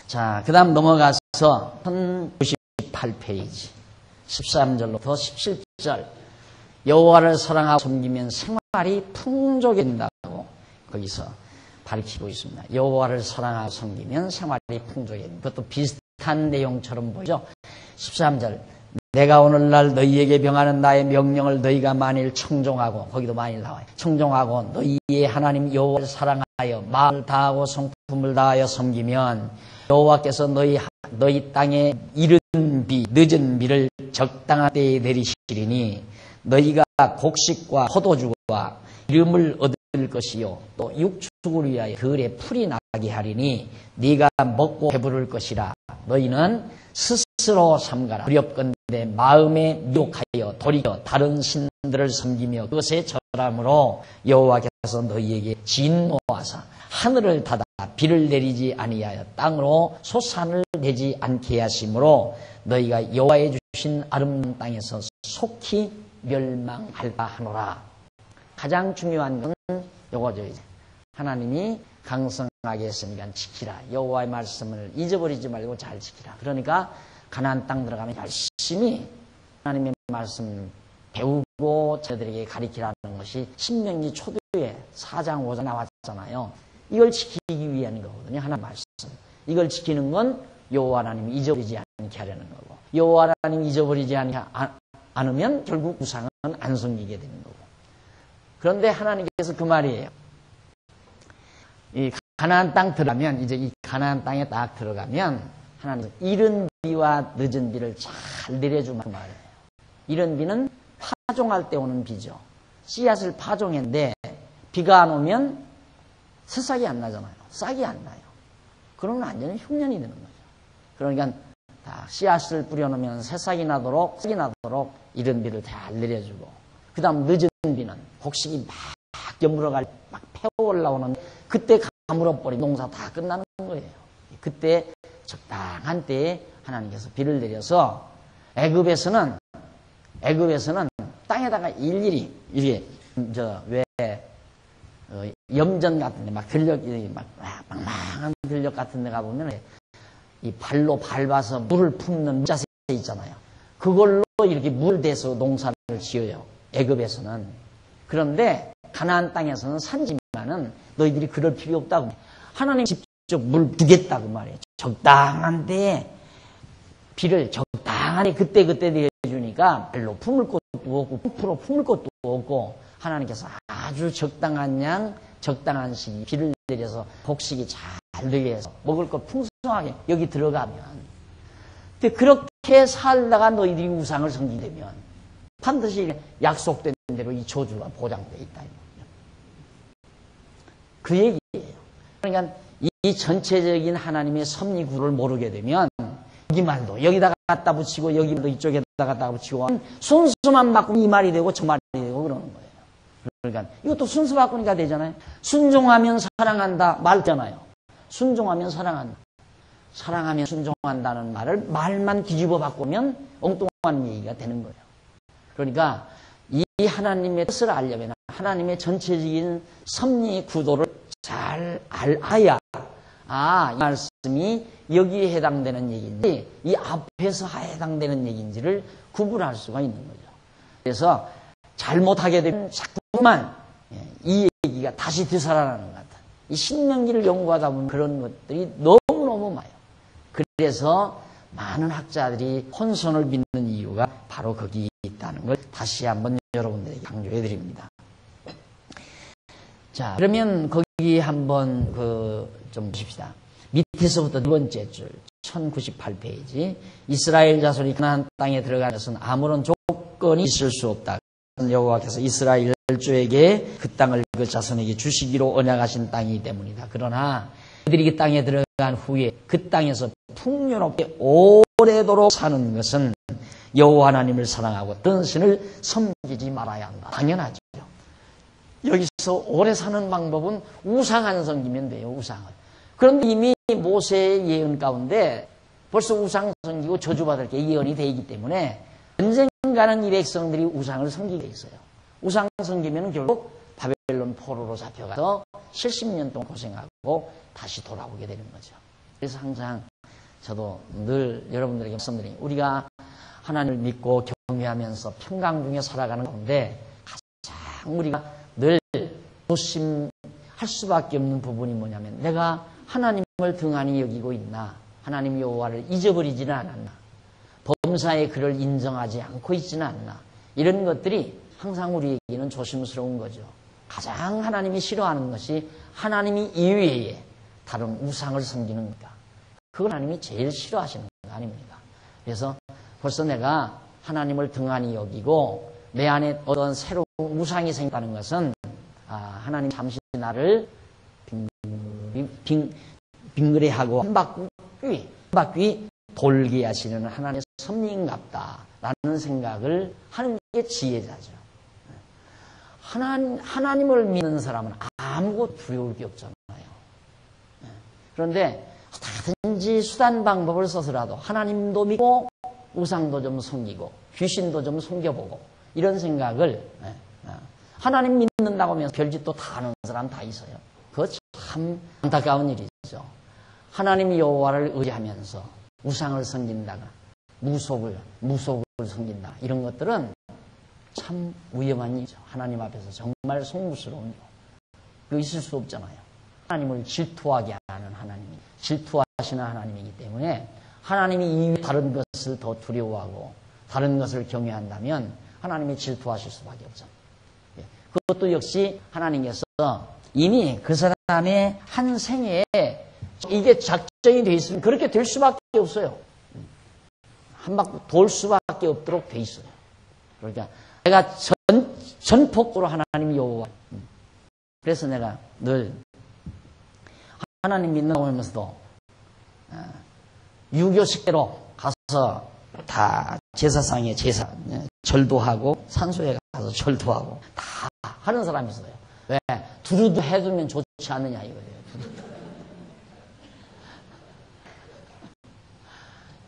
자, 그 다음 넘어가서 1098페이지 13절로부터 17절, 여호와를 사랑하고 섬기면 생활이 풍족해진다고 거기서 밝히고 있습니다. 여호와를 사랑하고 섬기면 생활이 풍족해진다. 그것도 비슷한 내용처럼 보이죠. 13절, 내가 오늘날 너희에게 명하는 나의 명령을 너희가 만일 청종하고, 거기도 만일 나와요. 청종하고 너희의 하나님 여호와를 사랑하여 마음을 다하고 성품을 다하여 섬기면 여호와께서 너희 땅에 이른 비, 늦은 비를 적당한 때에 내리시리니 너희가 곡식과 포도주와 기름을 얻을 것이요 또 육축을 위하여 들에 풀이 나게 하리니 네가 먹고 배부를 것이라. 너희는 스스로 삼가라. 두렵건대 마음에 미혹하여 돌이켜 다른 신들을 섬기며 그것에 절함으로 여호와께서 너희에게 진노하사 하늘을 닫아 비를 내리지 아니하여 땅으로 소산을 내지 않게 하심으로 너희가 여호와의 주신 아름다운 땅에서 속히 멸망할까 하노라. 가장 중요한 건 요거죠. 이제 하나님이 강성하게 했으니까 지키라. 여호와의 말씀을 잊어버리지 말고 잘 지키라. 그러니까 가나안 땅 들어가면 열심히 하나님의 말씀 배우고 저들에게 가르치라는 것이 신명기 초두에 4장 5장 나왔잖아요. 이걸 지키기 위한 거거든요. 하나님 말씀. 이걸 지키는 건 여호와 하나님이 잊어버리지 않게 하려는 거고, 여호와 하나님이 잊어버리지 않으면 결국 우상은 안 섬기게 되는 거고. 그런데 하나님께서 그 말이에요. 이 가나안 땅 들어가면, 이제 이 가나안 땅에 딱 들어가면 하나님은 이른 비와 늦은 비를 잘 내려주면 그 말이에요. 이른 비는 파종할 때 오는 비죠. 씨앗을 파종했는데 비가 안 오면 새싹이 안 나잖아요. 싹이 안 나요. 그러면 완전히 흉년이 되는 거죠. 그러니까 다 씨앗을 뿌려놓으면 새싹이 나도록, 싹이 나도록 이른 비를 잘 내려주고, 그 다음 늦은 비는 곡식이 막 여물어갈, 막 패어 올라오는 그때 가물어버리면 농사 다 끝나는 거예요. 그때 적당한 때에 하나님께서 비를 내려서 애굽에서는 땅에다가 일일이 이게 염전 같은데 막 들녘 막 망망한 들녘 같은데 가 보면 이 발로 밟아서 물을 품는 자세 있잖아요. 그걸로 이렇게 물 대서 농사를 지어요. 애굽에서는. 그런데 가나안 땅에서는 산지만은 너희들이 그럴 필요 없다고. 하나님 직접 물 부겠다고 말해요. 적당한 데에 비를 적당한 데 그때 내주니까 별로 품을 것도 없고 풀어 품을 것도 없고 하나님께서 아주 적당한 양 적당한 시기 비를 내려서 곡식이 잘 되게 해서 먹을 것 풍성하게 여기 들어가면, 근데 그렇게 살다가 너희들이 우상을 섬기게 되면 반드시 약속된 대로 이 저주가 보장되어 있다. 그 얘기예요. 그러니까 이 전체적인 하나님의 섭리 구를 모르게 되면 여기 말도 여기다가 갖다 붙이고 여기 말도 이쪽에다 갖다 붙이고 순수만 바꾸면 이 말이 되고 저 말이 되고 그러는 거예요. 그러니까 이것도 순수 바꾸니까 되잖아요. 순종하면 사랑한다 말잖아요. 순종하면 사랑한다. 사랑하면 순종한다는 말을 말만 뒤집어 바꾸면 엉뚱한 얘기가 되는 거예요. 그러니까 이 하나님의 뜻을 알려면 하나님의 전체적인 섭리 구도를 잘 알아야 이 말씀이 여기에 해당되는 얘기인지 이 앞에서 해당되는 얘기인지를 구분할 수가 있는 거죠. 그래서 잘못하게 되면 자꾸만 이 얘기가 다시 되살아나는 것 같아요. 이 신명기를 연구하다 보면 그런 것들이 너무너무 많아요. 그래서 많은 학자들이 혼선을 빚는 이유가 바로 거기 있다는 걸 다시 한번 여러분들에게 강조해 드립니다. 자, 그러면 거기 한번 좀 보십시다. 밑에서부터 두 번째 줄 1098페이지 이스라엘 자손이 가나안 땅에 들어가는 것은 아무런 조건이 있을 수 없다. 여호와께서 이스라엘 족속에게 그 땅을 그 자손에게 주시기로 언약하신 땅이기 때문이다. 그러나 그들이 그 땅에 들어간 후에 그 땅에서 풍요롭게 오래도록 사는 것은 여호와 하나님을 사랑하고 다른 신을 섬기지 말아야 한다. 당연하죠. 여기서 오래 사는 방법은 우상 안 섬기면 돼요. 우상을. 그런데 이미 모세의 예언 가운데 벌써 우상 섬기고 저주받을 게 예언이 되어 있기 때문에 언젠가는 이 백성들이 우상을 섬기게 있어요. 우상 섬기면 결국 바벨론 포로로 잡혀가서 70년 동안 고생하고 다시 돌아오게 되는 거죠. 그래서 항상 저도 늘 여러분들에게 말씀드리니 우리가 하나님을 믿고 경외하면서 평강 중에 살아가는 가운데 가장 우리가 늘 조심할 수밖에 없는 부분이 뭐냐면 내가 하나님을 등한히 여기고 있나, 하나님 여호와를 잊어버리지는 않았나, 범사에 그를 인정하지 않고 있지는 않나, 이런 것들이 항상 우리에게는 조심스러운 거죠. 가장 하나님이 싫어하는 것이 하나님이 이외에 다른 우상을 섬기는 겁니다. 그걸 하나님이 제일 싫어하시는 거 아닙니까? 그래서 벌써 내가 하나님을 등한히 여기고 내 안에 어떤 새로운 우상이 생겼다는 것은 하나님 잠시 나를 빙그레하고 한 바퀴 돌게 하시는 하나님의 섭리인갑다라는 생각을 하는 게 지혜자죠. 하나님을 믿는 사람은 아무것도 두려울 게 없잖아요. 그런데 다든지 수단 방법을 써서라도 하나님도 믿고 우상도 좀 섬기고 귀신도 좀 섬겨보고 이런 생각을 하나님 믿는다고 하면서 별짓도 다 하는 사람 다 있어요. 그거 참 안타까운 일이죠. 하나님 여호와를 의지하면서 우상을 섬긴다가 무속을 섬긴다 이런 것들은 참 위험한 일이죠. 하나님 앞에서 정말 송구스러운 일. 그거 있을 수 없잖아요. 하나님을 질투하게 하는 하나님이 질투하시는 하나님이기 때문에 하나님이 이외 다른 것을 더 두려워하고 다른 것을 경외한다면 하나님이 질투하실 수밖에 없잖아요. 그것도 역시 하나님께서 이미 그 사람의 한 생애에 이게 작정이 돼 있으면 그렇게 될 수밖에 없어요. 한 바퀴 돌 수밖에 없도록 돼 있어요. 그러니까 내가 전폭으로 하나님 여호와. 그래서 내가 늘 하나님 믿는다고 하면서도 유교식대로 가서 다 제사상에 절도 하고 산소에 가서 절도하고 다 하는 사람이 있어요. 왜? 두루두 해두면 좋지 않느냐 이거예요.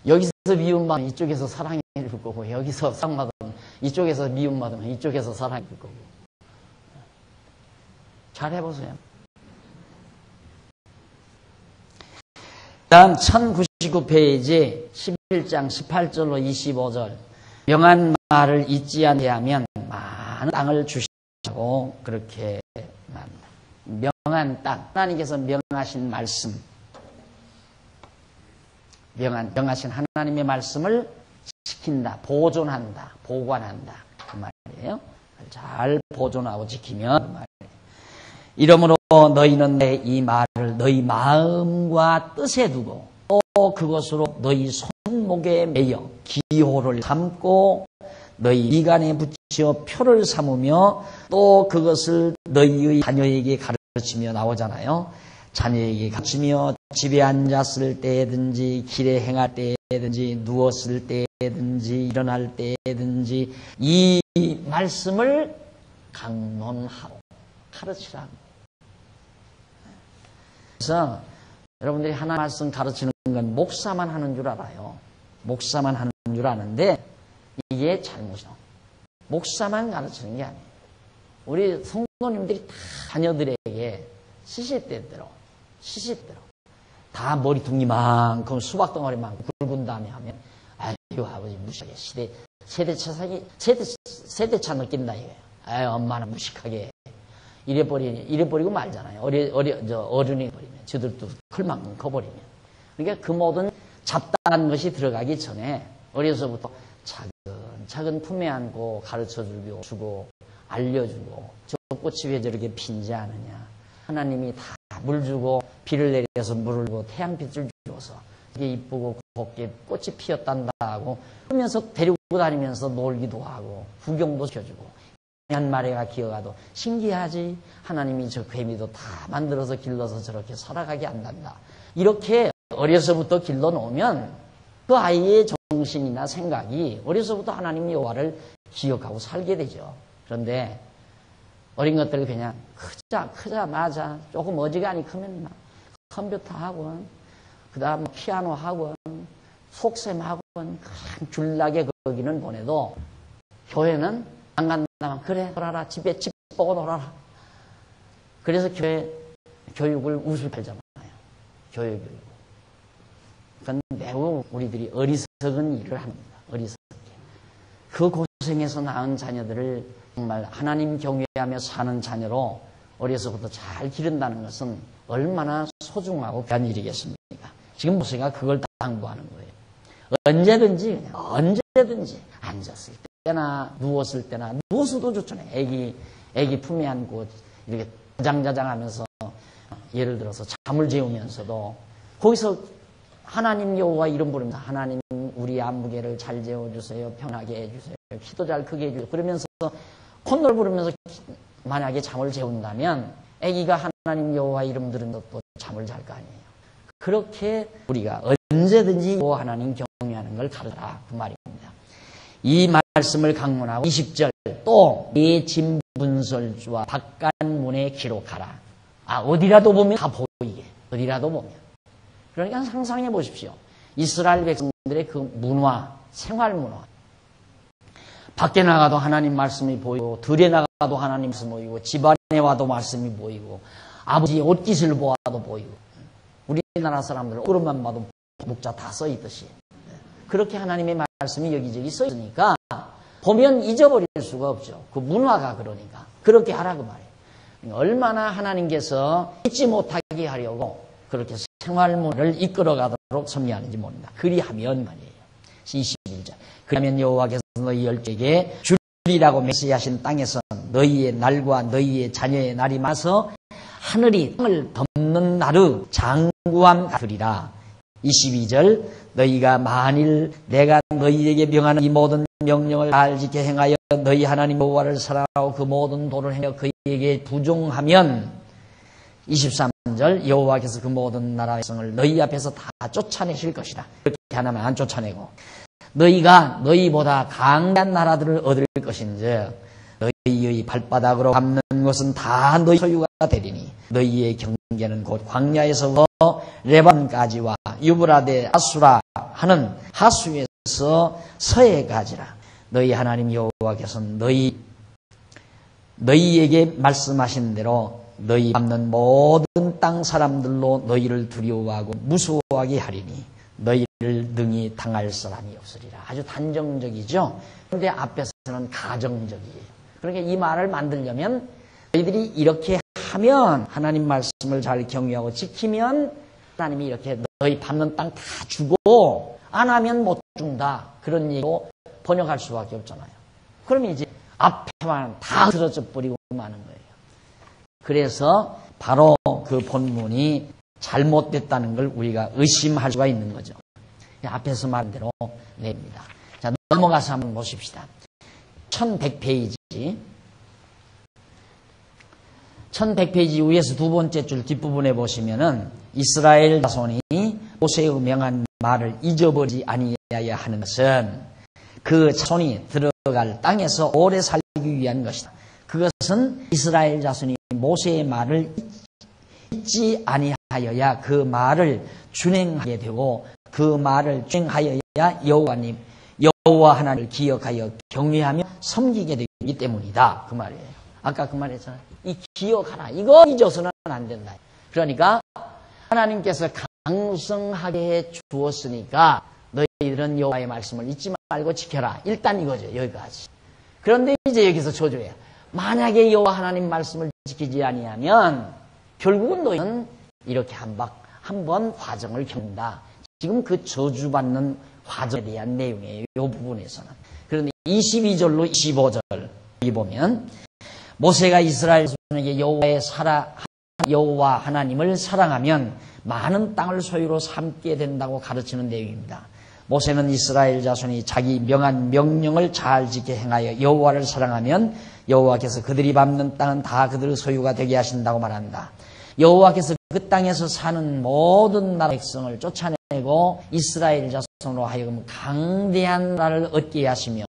여기서 미움받으면 이쪽에서 사랑이 줄 거고 여기서 사랑받으면 이쪽에서 미움받으면 이쪽에서 사랑이 줄 거고. 잘 해보세요. 다음 1099페이지 11장 18절로 25절 명한 말을 잊지 아니하면 많은 땅을 주시리라. 하고 그렇게 말합니다. 명한 땅, 하나님께서 명하신 말씀, 명하신 하나님의 말씀을 지킨다, 보존한다, 보관한다 그 말이에요. 잘 보존하고 지키면 그 말이에요. 이러므로 너희는 내 이 말을 너희 마음과 뜻에 두고 또 그것으로 너희 손목에 매여 기호를 삼고 너희 미간에 붙여 표를 삼으며 또 그것을 너희의 자녀에게 가르치며 나오잖아요. 자녀에게 가르치며 집에 앉았을 때든지 길에 행할 때든지 누웠을 때든지 일어날 때든지 이 말씀을 강론하고 가르치라고. 그래서 여러분들이 하나님 말씀 가르치는 건 목사만 하는 줄 알아요. 목사만 하는 줄 아는데 이게 잘못이죠. 목사만 가르치는 게 아니에요. 우리 성도님들이 다 자녀들에게 시시때대로 다 머리통이만큼 수박덩어리만큼 굵은 다음에 하면 아유 아버지 무식하게 세대차 느낀다 이거예요. 아유 엄마는 무식하게 이래버리고 말잖아요. 어른이 버리면 저들도 클 만큼 커버리면. 그러니까 그 모든 잡다한 것이 들어가기 전에 어려서부터 차근차근 품에 안고 가르쳐주고 알려주고 저 꽃이 왜 저렇게 핀지 아느냐. 하나님이 다 물 주고 비를 내려서 물을 주고 태양빛을 주어서 이게 이쁘고 곱게 꽃이 피었단다 하고 그러면서 데리고 다니면서 놀기도 하고 구경도 시켜주고 한 마리가 기어가도 신기하지. 하나님이 저 개미도 다 만들어서 길러서 저렇게 살아가게 한단다. 이렇게 어려서부터 길러놓으면 그 아이의 정신이나 생각이 어려서부터 하나님 여호와를 기억하고 살게 되죠. 그런데 어린 것들을 그냥 크자마자 조금 어지간히 크면 막 컴퓨터 학원, 그 다음 피아노 학원, 속셈 학원 그냥 줄나게 거기는 보내도 교회는 안 간다면 그래 놀아라 집에 집 보고 놀아라. 그래서 교육을 우습게 하잖아요. 교육. 그건 매우 우리들이 어리석은 일을 합니다. 어리석게. 그 고생해서 낳은 자녀들을 정말 하나님 경외하며 사는 자녀로 어려서부터 잘 기른다는 것은 얼마나 소중하고 귀한 일이겠습니까? 지금 모세가 그걸 당부하는 거예요. 언제든지 앉았을 때나 누웠을 때나 누워서도 좋잖아요. 애기 품에 안고 이렇게 자장자장하면서 예를 들어서 잠을 재우면서도 거기서 하나님 여호와 이름 부르면서 하나님 우리 안무개를 잘 재워주세요. 편하게 해주세요. 키도 잘 크게 해주세요. 그러면서 콧노래 부르면서 만약에 잠을 재운다면 아기가 하나님 여호와 이름 들으면서 또 잠을 잘 거 아니에요. 그렇게 우리가 언제든지 여호와 하나님 경외하는 걸 가르쳐라 그 말입니다. 이 말씀을 강론하고 20절 또 내 진분설주와 바깥문에 기록하라. 어디라도 보면 다 보이게. 어디라도 보면. 그러니까 상상해 보십시오. 이스라엘 백성들의 그 문화, 생활 문화. 밖에 나가도 하나님 말씀이 보이고 들에 나가도 하나님 말씀이 보이고 집안에 와도 말씀이 보이고 아버지의 옷깃을 보아도 보이고 우리나라 사람들은 그릇만 봐도 목자 다 써있듯이 그렇게 하나님의 말씀이 여기저기 써있으니까 보면 잊어버릴 수가 없죠. 그 문화가 그러니까 그렇게 하라고 말이에요. 얼마나 하나님께서 잊지 못하게 하려고 그렇게 생활문화를 이끌어가도록 섭리하는지 모릅니다. 그리하면 말이에요. 21절 그러면 여호와께서 너희 열조에게 주리라고 맹세하신 땅에서 너희의 날과 너희의 자녀의 날이 마서 하늘이 땅을 덮는 날의 장구함 같으리라. 22절 너희가 만일 내가 너희에게 명하는 이 모든 명령을 잘 지켜 행하여 너희 하나님 여호와를 사랑하고 그 모든 도를 행하여 그에게 부종하면 23절 여호와께서 그 모든 나라의 백성을 너희 앞에서 다 쫓아내실 것이다. 그렇게 하나만 안 쫓아내고 너희가 너희보다 강한 나라들을 얻을 것인즉 너희의 발바닥으로 밟는 것은 다 너희 소유가 되리니 너희의 경계는 곧 광야에서부터 레반까지와 유브라데 아수라 하는 하수에서 서해까지라. 너희 하나님 여호와께서는 너희에게 말씀하신 대로 너희 밟는 모든 땅 사람들로 너희를 두려워하고 무서워하게 하리니 너희를 능히 당할 사람이 없으리라. 아주 단정적이죠. 그런데 앞에서는 가정적이에요. 그러니까 이 말을 만들려면 너희들이 이렇게 하면 하나님 말씀을 잘 경유하고 지키면 하나님이 이렇게 너희 받는 땅 다 주고 안 하면 못 준다. 그런 얘기로 번역할 수밖에 없잖아요. 그러면 이제 앞에만 다 흐트러져 버리고 마는 거예요. 그래서 바로 그 본문이 잘못됐다는 걸 우리가 의심할 수가 있는 거죠. 앞에서 말한 대로 냅니다. 자, 넘어가서 한번 보십시다. 1100페이지. 1100페이지 위에서 두 번째 줄 뒷부분에 보시면은 이스라엘 자손이 모세의 명한 말을 잊어버리지 아니하여야 하는 것은 그 자손이 들어갈 땅에서 오래 살기 위한 것이다. 그것은 이스라엘 자손이 모세의 말을 잊지 아니하여야 그 말을 준행하게 되고 그 말을 준행하여야 여호와 하나님을 기억하여 경외하며 섬기게 되기 때문이다. 그 말이에요. 아까 그 말했잖아요. 이 기억하라. 이거 잊어서는 안 된다. 그러니까 하나님께서 강성하게 해 주었으니까 너희들은 여호와의 말씀을 잊지 말고 지켜라. 일단 이거죠. 여기까지. 그런데 이제 여기서 조조해요. 만약에 여호와 하나님 말씀을 지키지 아니하면 결국은 너희는 이렇게 한 번 과정을 겪는다. 지금 그 저주받는 과정에 대한 내용이에요. 이 부분에서는. 그런데 22절로 25절 여기 보면 모세가 이스라엘 자손에게 여호와 하나님을 사랑하면 많은 땅을 소유로 삼게 된다고 가르치는 내용입니다. 모세는 이스라엘 자손이 자기 명한 명령을 잘 지켜 행하여 여호와를 사랑하면 여호와께서 그들이 밟는 땅은 다 그들의 소유가 되게 하신다고 말한다. 여호와께서 그 땅에서 사는 모든 나라 백성을 쫓아내고 이스라엘 자손으로 하여금 강대한 나라를 얻게 하시며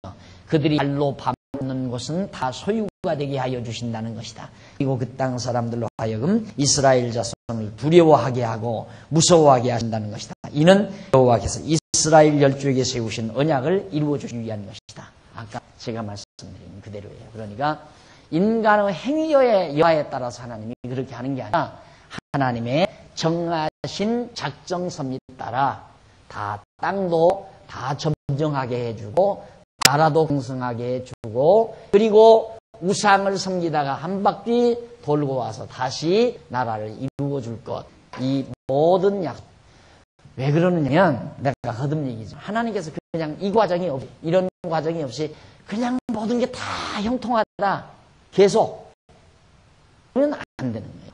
그들이 발로 밟는 곳은 다 소유가 되게 하여 주신다는 것이다. 그리고 그 땅 사람들로 하여금 이스라엘 자손을 두려워하게 하고 무서워하게 하신다는 것이다. 이는 여호와께서 이스라엘 열조에게 세우신 언약을 이루어주기 위한 것이다. 아까 제가 말씀드린 그대로예요. 그러니까 인간의 행위의 여하에 따라서 하나님이 그렇게 하는 게 아니라 하나님의 정하신 작정섭리 따라 다 땅도 다 점정하게 해주고 나라도 풍성하게 해주고 그리고 우상을 섬기다가 한 바퀴 돌고 와서 다시 나라를 이루어줄 것. 이 모든 왜 그러느냐면 내가 거듭 얘기죠. 하나님께서 그냥 이 과정이 없이 이런 과정이 없이 그냥 모든 게 다 형통하다 계속 그러면 안 되는 거예요.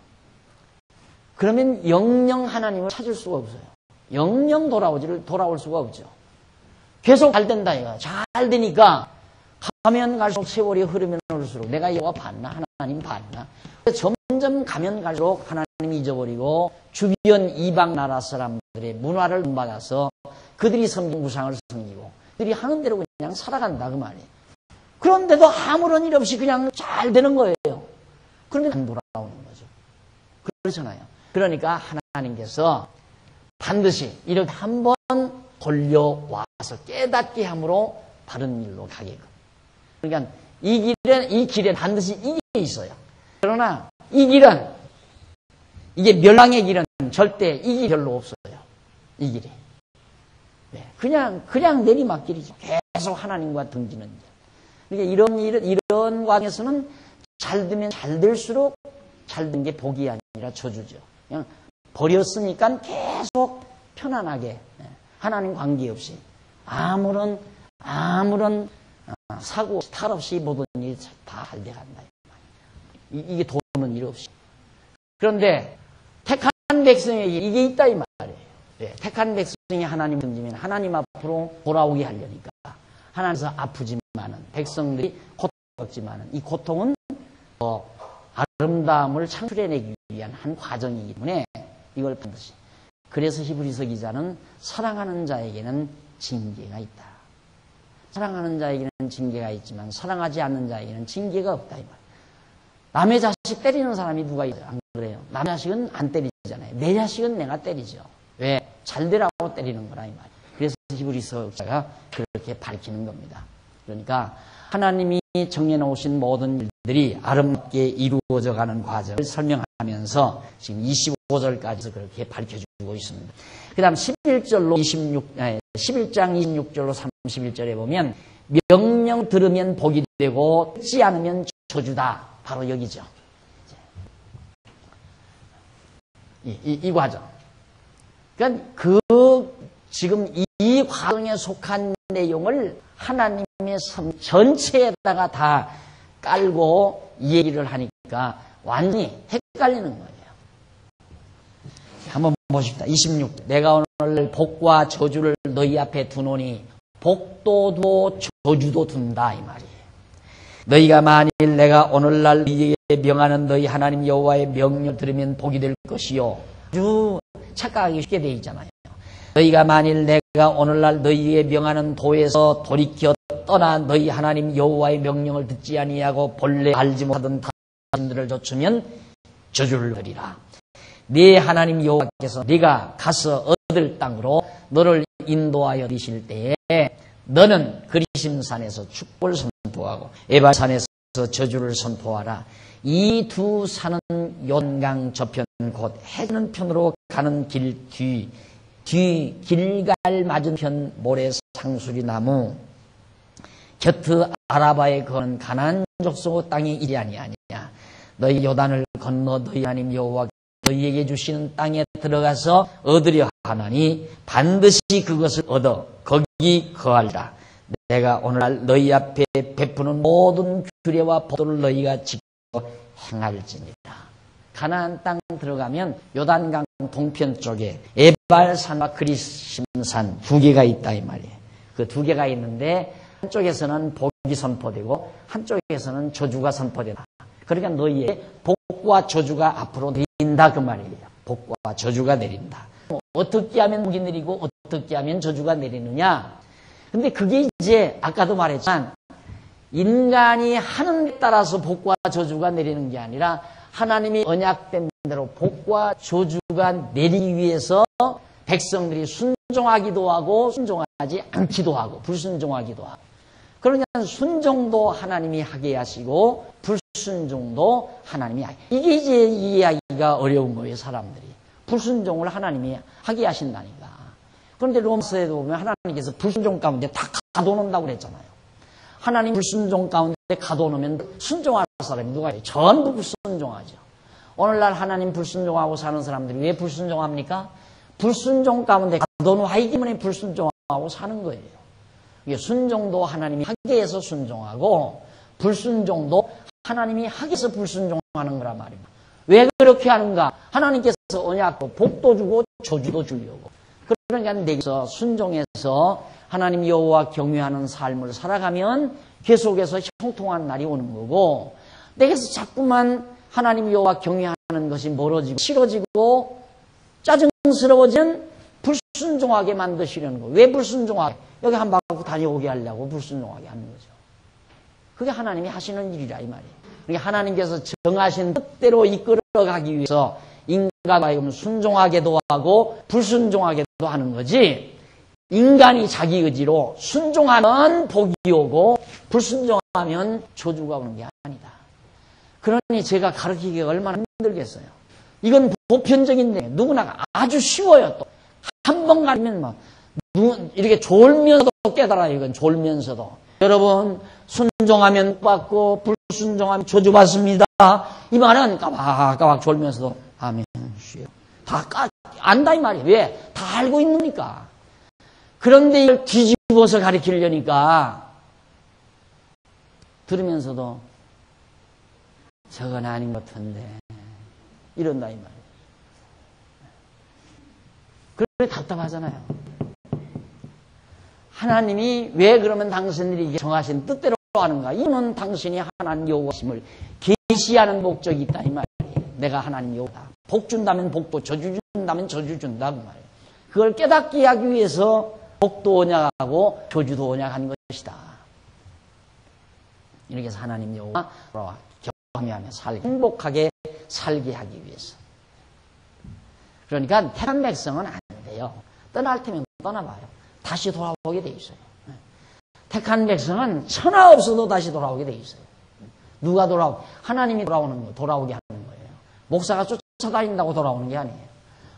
그러면 영영 하나님을 찾을 수가 없어요. 영영 돌아올 수가 없죠. 계속 잘 된다 이거. 잘 되니까 가면 갈수록 세월이 흐르면 흐를수록 내가 여호와 봤나 하나님 봤나 점점 가면 갈수록 하나님 잊어버리고 주변 이방 나라 사람들의 문화를 받아서 그들이 섬긴 우상을 섬기고 그들이 하는 대로 그냥 살아간다 그 말이에요. 그런데도 아무런 일 없이 그냥 잘 되는 거예요. 그런데 안 돌아오는 거죠. 그렇잖아요. 그러니까 하나님께서 반드시 이렇게 한번 돌려와서 깨닫게 함으로 바른 일로 가게끔. 그러니까 이 길에 반드시 이게 있어요. 그러나 이 길은 이게 멸망의 길은 절대 이 길이 별로 없어요. 이 길이. 네, 그냥 내리막길이죠. 계속 하나님과 등지는 길. 그러니까 이런 과정에서는 잘 되면 잘 될수록 잘 된 게 복이 아니라 저주죠. 그냥 버렸으니까 계속 편안하게 하나님 관계없이 아무런 사고 탈 없이 모든 일이 다 잘 돼간다. 이게 도는 일 없이. 그런데 택한 백성에게 이게 있다 이 말이에요. 네, 택한 백성이 하나님 등지면 하나님 앞으로 돌아오게 하려니까 하나님께서 아프지만은 백성들이 고통받지만은 이 고통은 아름다움을 창출해내기 위한 한 과정이기 때문에 이걸 반드시. 그래서 히브리서 기자는 사랑하는 자에게는 징계가 있다. 사랑하는 자에게는 징계가 있지만 사랑하지 않는 자에게는 징계가 없다 이 말. 남의 자식 때리는 사람이 누가 있어요? 안 그래요? 남의 자식은 안 때리잖아요. 내 자식은 내가 때리죠. 왜? 잘 되라고 때리는 거라 이 말. 그래서 히브리서 기자가 그렇게 밝히는 겁니다. 그러니까 하나님이 정해놓으신 모든 일들이 아름답게 이루어져가는 과정을 설명하면서 지금 25절까지 그렇게 밝혀주고 있습니다. 그 다음 11장 26절로 31절에 보면 명령 들으면 복이 되고 듣지 않으면 저주다. 바로 여기죠. 이 과정. 그러니까 지금 이 과정에 속한 내용을 하나님의 삶 전체에다가 다 깔고 얘기를 하니까 완전히 헷갈리는 거예요. 한번 보십시다. 26. 내가 오늘 복과 저주를 너희 앞에 두노니 복도 두고 저주도 둔다 이 말이에요. 너희가 만일 내가 오늘날 너희에게 명하는 너희 하나님 여호와의 명령을 들으면 복이 될 것이요. 아주 착각하기 쉽게 되어 있잖아요. 너희가 만일 내가 오늘날 너희에게 명하는 도에서 돌이켜 떠나 너희 하나님 여호와의 명령을 듣지 아니하고 본래 알지 못하던 사람들을 좇으면 저주를 받으리라. 네 하나님 여호와께서 네가 가서 얻을 땅으로 너를 인도하여 드실 때에 너는 그리심산에서 축복을 선포하고 에발산에서 저주를 선포하라. 이 두 산은 요단강 저편 곧 해지는 편으로 가는 길 뒤 길갈 맞은편 모래 상수리 나무 곁트 아라바에 거는 가나안 족속 땅이 이리 아니냐. 너희 요단을 건너 너희 하나님 여호와 너희에게 주시는 땅에 들어가서 얻으려 하나니 반드시 그것을 얻어 거기 거하리라. 내가 오늘날 너희 앞에 베푸는 모든 규례와 법도를 너희가 지켜 행할지니라. 가나안 땅 들어가면 요단강 동편 쪽에 에발산과 그리심산 두 개가 있다 이 말이에요. 그 두 개가 있는데 한쪽에서는 복이 선포되고 한쪽에서는 저주가 선포된다. 그러니까 너희의 복과 저주가 앞으로 내린다 그 말이에요. 복과 저주가 내린다. 어떻게 하면 복이 내리고 어떻게 하면 저주가 내리느냐. 근데 그게 이제 아까도 말했지만 인간이 하는 데 따라서 복과 저주가 내리는 게 아니라 하나님이 언약된 대로 복과 저주가 내리기 위해서 백성들이 순종하기도 하고 순종하지 않기도 하고 불순종하기도 하고. 그러니까 순종도 하나님이 하게 하시고 불순종도 하나님이 하게. 이게 이제 이해하기가 어려운 거예요. 사람들이. 불순종을 하나님이 하게 하신다니까. 그런데 로마서에도 보면 하나님께서 불순종 가운데 다 가둬놓는다고 그랬잖아요. 하나님 불순종 가운데 가둬놓으면 순종할 사람이 누가 있어요? 전부 불순종하죠. 오늘날 하나님 불순종하고 사는 사람들이 왜 불순종합니까? 불순종 가운데 가둬놓기 때문에 불순종하고 사는 거예요. 이게 순종도 하나님이 하게 해서 순종하고 불순종도 하나님이 하게 해서 불순종하는 거란 말입니다. 왜 그렇게 하는가? 하나님께서 언약도 복도 주고 저주도 주려고. 그러니까 내게서 순종해서 하나님 여호와 경외하는 삶을 살아가면 계속해서 형통한 날이 오는 거고, 내게서 자꾸만 하나님 여호와 경외하는 것이 멀어지고 싫어지고 짜증스러워지면 불순종하게 만드시려는 거예요. 왜 불순종하게? 여기 한 바퀴 다녀오게 하려고 불순종하게 하는 거죠. 그게 하나님이 하시는 일이라 이 말이에요. 그러니까 하나님께서 정하신 뜻대로 이끌어가기 위해서 인간과 순종하게도 하고 불순종하게도 하는 거지, 인간이 자기 의지로 순종하면 복이 오고 불순종하면 저주가 오는 게 아니다. 그러니 제가 가르치기가 얼마나 힘들겠어요. 이건 보편적인데 누구나 아주 쉬워요. 또 한 번 가르치면 막 이렇게 졸면서도 깨달아요. 이건 졸면서도. 여러분, 순종하면 받고 불순종하면 저주받습니다. 이 말은 까박까박 졸면서도 아멘 쉬요. 다 안다 이 말이에요. 왜? 다 알고 있으니까. 그런데 이걸 뒤집어서 가르치려니까 들으면서도 저건 아닌 것 같은데 이런다 이 말이에요. 그래 답답하잖아요. 하나님이 왜 그러면 당신들이 정하신 뜻대로 하는가? 이는 당신이 하나님 여호와심을 계시하는 목적이 있다 이 말이에요. 내가 하나님 여호와다. 복 준다면 복도, 저주 준다면 저주 준다 그 말이에요. 그걸 깨닫게 하기 위해서 복도 언약하고 저주도 언약한 것이다. 이렇게 해서 하나님 여호와 경외하며 행복하게 살게 하기 위해서. 그러니까 택한 백성은 안 돼요. 떠날 테면 떠나봐요. 다시 돌아오게 돼 있어요. 택한 백성은 천하 없어도 다시 돌아오게 돼 있어요. 누가 돌아오고? 하나님이 돌아오게 하는 거예요. 목사가 쫓아다닌다고 돌아오는 게 아니에요.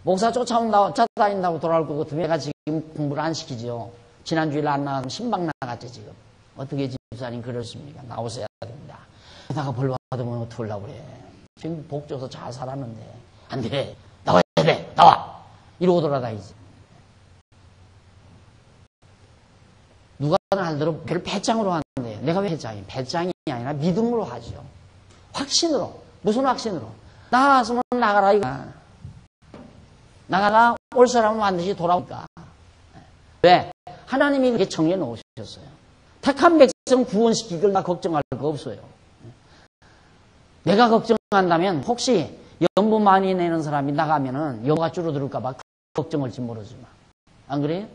목사 쫓아다닌다고 돌아올 것 같으면 내가 지금 공부를 안 시키죠. 지난주일 안 나가면 신방 나갔지 지금. 어떻게 집사님 그렇습니까? 나오셔야 됩니다. 게다가 벌 받으면 어떡하려고 그래. 지금 복 줘서 잘 살았는데. 안 돼. 나와야 돼. 나와. 이러고 돌아다니지. 누가 날들어 별 배짱으로 하는데 내가 왜 배짱이? 배짱이 아니라 믿음으로 하죠. 확신으로. 무슨 확신으로? 나갔으면 나가라 이거. 나가라 올 사람은 반드시 돌아오니까. 왜? 하나님이 그렇게 정해 놓으셨어요. 택한 백성 구원시키길 나 걱정할 거 없어요. 내가 걱정한다면 혹시 연부 많이 내는 사람이 나가면은 연부가 줄어들까봐 걱정할지 모르지만. 안 그래요?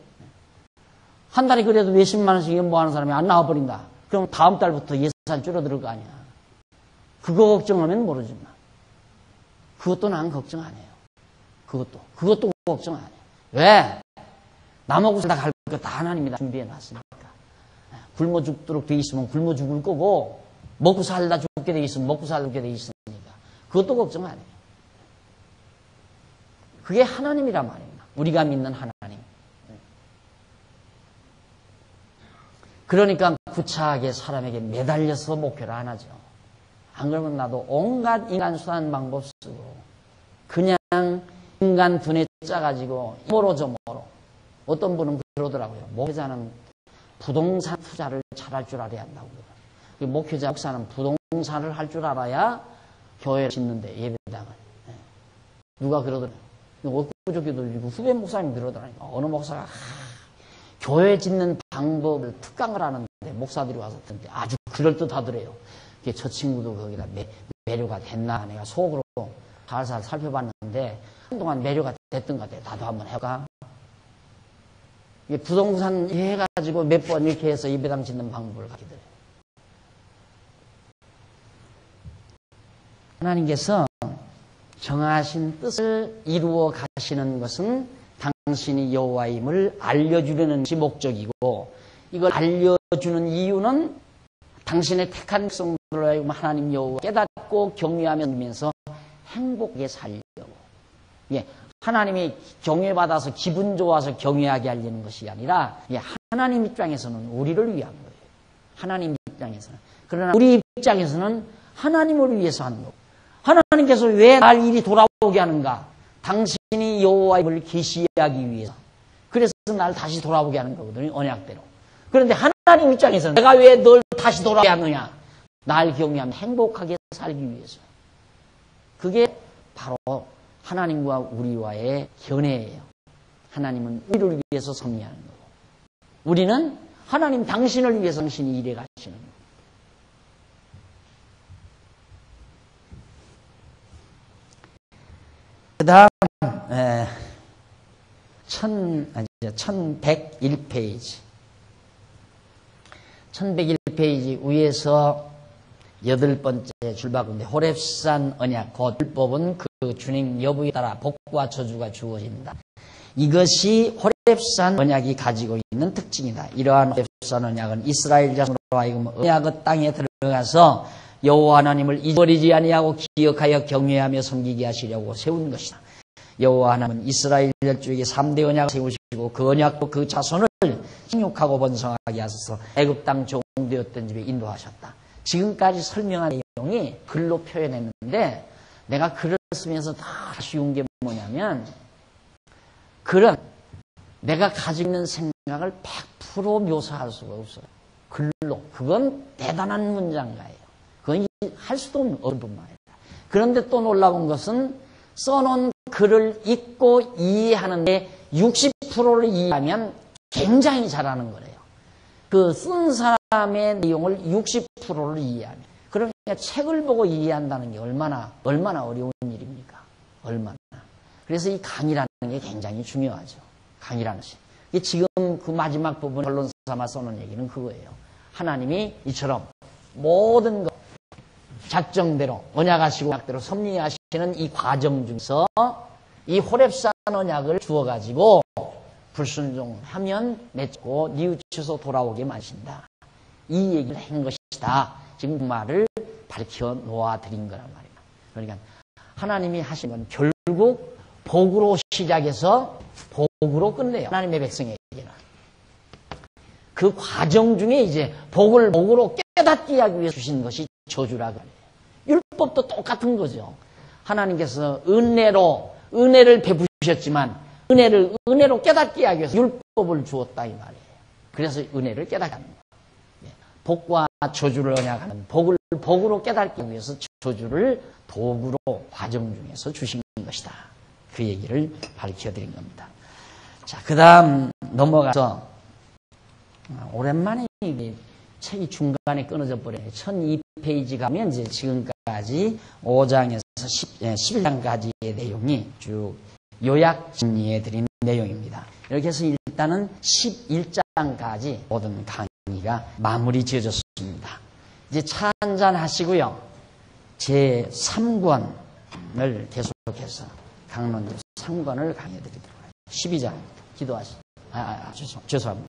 한 달에 그래도 몇십만 원씩 연부하는 사람이 안 나와버린다. 그럼 다음 달부터 예산 줄어들 거 아니야. 그거 걱정하면 모르지만. 그것도 난 걱정 안 해요. 그것도 걱정 안 해요. 왜? 나먹고 살다 갈 거 다 하나님이 다 준비해 놨으니까. 굶어 죽도록 돼 있으면 굶어 죽을 거고, 먹고 살다 죽게 돼 있으면 먹고 살게 돼 있으니까. 그것도 걱정 안 해요. 그게 하나님이란 말입니다. 우리가 믿는 하나님. 그러니까 구차하게 사람에게 매달려서 목표를 안 하죠. 안 그러면 나도 온갖 인간 수단 방법 쓰고 그냥 인간 두뇌 짜가지고 이모로 저모로 어떤 분은 그러더라고요. 목회자는 부동산 투자를 잘할 줄 알아야 한다고. 목회자 목사는 부동산을 할 줄 알아야 교회를 짓는데 예배당을. 누가 그러더라고요. 엊그저께도 후배 목사님 그러더라니까. 어느 목사가 교회 짓는 방법을 특강을 하는데 목사들이 와서 듣는데 아주 그럴듯하더래요. 저 친구도 거기다 매료가 됐나 내가 속으로 살살 살펴봤는데 한동안 매료가 됐던 것 같아요. 나도 한번 해볼까? 부동산 해가지고 몇 번 이렇게 해서 예배당 짓는 방법을 가르치더래요. 하나님께서 정하신 뜻을 이루어 가시는 것은 당신이 여호와임을 알려주려는 것이 목적이고, 이걸 알려주는 이유는 당신의 택한 백성들로 하여금 하나님 여호와 깨닫고 경외하면서 행복하게 살려고. 하나님이 경외받아서 기분 좋아서 경외하게 하려는 것이 아니라 하나님 입장에서는 우리를 위한 거예요. 하나님 입장에서는. 그러나 우리 입장에서는 하나님을 위해서 하는 거고. 하나님께서 왜 날 이리 돌아오게 하는가? 당신이 여호와임을 계시하기 위해서. 그래서 날 다시 돌아오게 하는 거거든요. 언약대로. 그런데 하나님 입장에서는 내가 왜 널 다시 돌아오게 하느냐? 날 경외하면 행복하게 살기 위해서. 그게 바로 하나님과 우리와의 견해예요. 하나님은 우리를 위해서 섭리하는 거고, 우리는 하나님 당신을 위해서 당신이 일해 가시는 거고. 그 다음 1101페이지 1101페이지 위에서 8번째 줄바구인데, 호렙산 언약 곧 율법은 그 준행 여부에 따라 복과 저주가 주어진다. 이것이 호렙산 언약이 가지고 있는 특징이다. 이러한 호렙산 언약은 이스라엘 자손으로 하여금 언약의 땅에 들어가서 여호와 하나님을 잊어버리지 아니하고 기억하여 경외하며 섬기게 하시려고 세운 것이다. 여호와 하나님은 이스라엘 열조에게 3대 언약을 세우시고 그 언약도 그 자손을 생육하고 번성하게 하셔서 애굽 땅 종되었던 집에 인도하셨다. 지금까지 설명한 내용이 글로 표현했는데, 내가 글을 쓰면서 다 쉬운 게 뭐냐면, 글은 내가 가지고 있는 생각을 100% 묘사할 수가 없어요. 글로. 그건 대단한 문장가예요. 그건 할 수도 없는 어려운 말이다. 그런데 또 놀라운 것은 써놓은 글을 읽고 이해하는데 60%를 이해하면 굉장히 잘하는 거래요. 그 쓴 사람의 내용을 60%를 이해하면. 그러니까 책을 보고 이해한다는 게 얼마나 어려운 일입니까? 얼마나. 그래서 이 강의라는 게 굉장히 중요하죠. 강의라는 것이. 지금 그 마지막 부분 결론 삼아 써놓은 얘기는 그거예요. 하나님이 이처럼 모든 것 작정대로 언약하시고 언약대로 섭리하시는 이 과정 중에서 이 호렙산 언약을 주어가지고 불순종하면 맺고 뉘우쳐서 돌아오게 마신다. 이 얘기를 한 것이다. 지금 그 말을 밝혀 놓아드린 거란 말입니다. 그러니까 하나님이 하신 건 결국 복으로 시작해서 복으로 끝내요. 하나님의 백성에게는. 그 과정 중에 이제 복으로 깨닫게 하기 위해서 주신 것이 저주라고 해요. 율법도 똑같은 거죠. 하나님께서 은혜를 베푸셨지만 은혜로 깨닫게 하기 위해서 율법을 주었다 이 말이에요. 그래서 은혜를 깨닫게 하는 거예요. 복과 저주를 언약하는 복으로 깨닫기 위해서 저주를 도구로 과정 중에서 주신 것이다. 그 얘기를 밝혀드린 겁니다. 자, 그 다음 넘어가서 오랜만에 이 책이 중간에 끊어져 버려요. 1002페이지 가면 이제 지금까지 5장에서 11장까지의 내용이 쭉 요약 정리해드린 내용입니다. 이렇게 해서 일단은 11장까지 모든 강의가 마무리 지어졌습니다. 이제 차 한잔 하시고요. 제 3권을 계속해서 강론 3권을 강의해드리도록 하겠습니다. 12장 기도하시죠. 죄송합니다.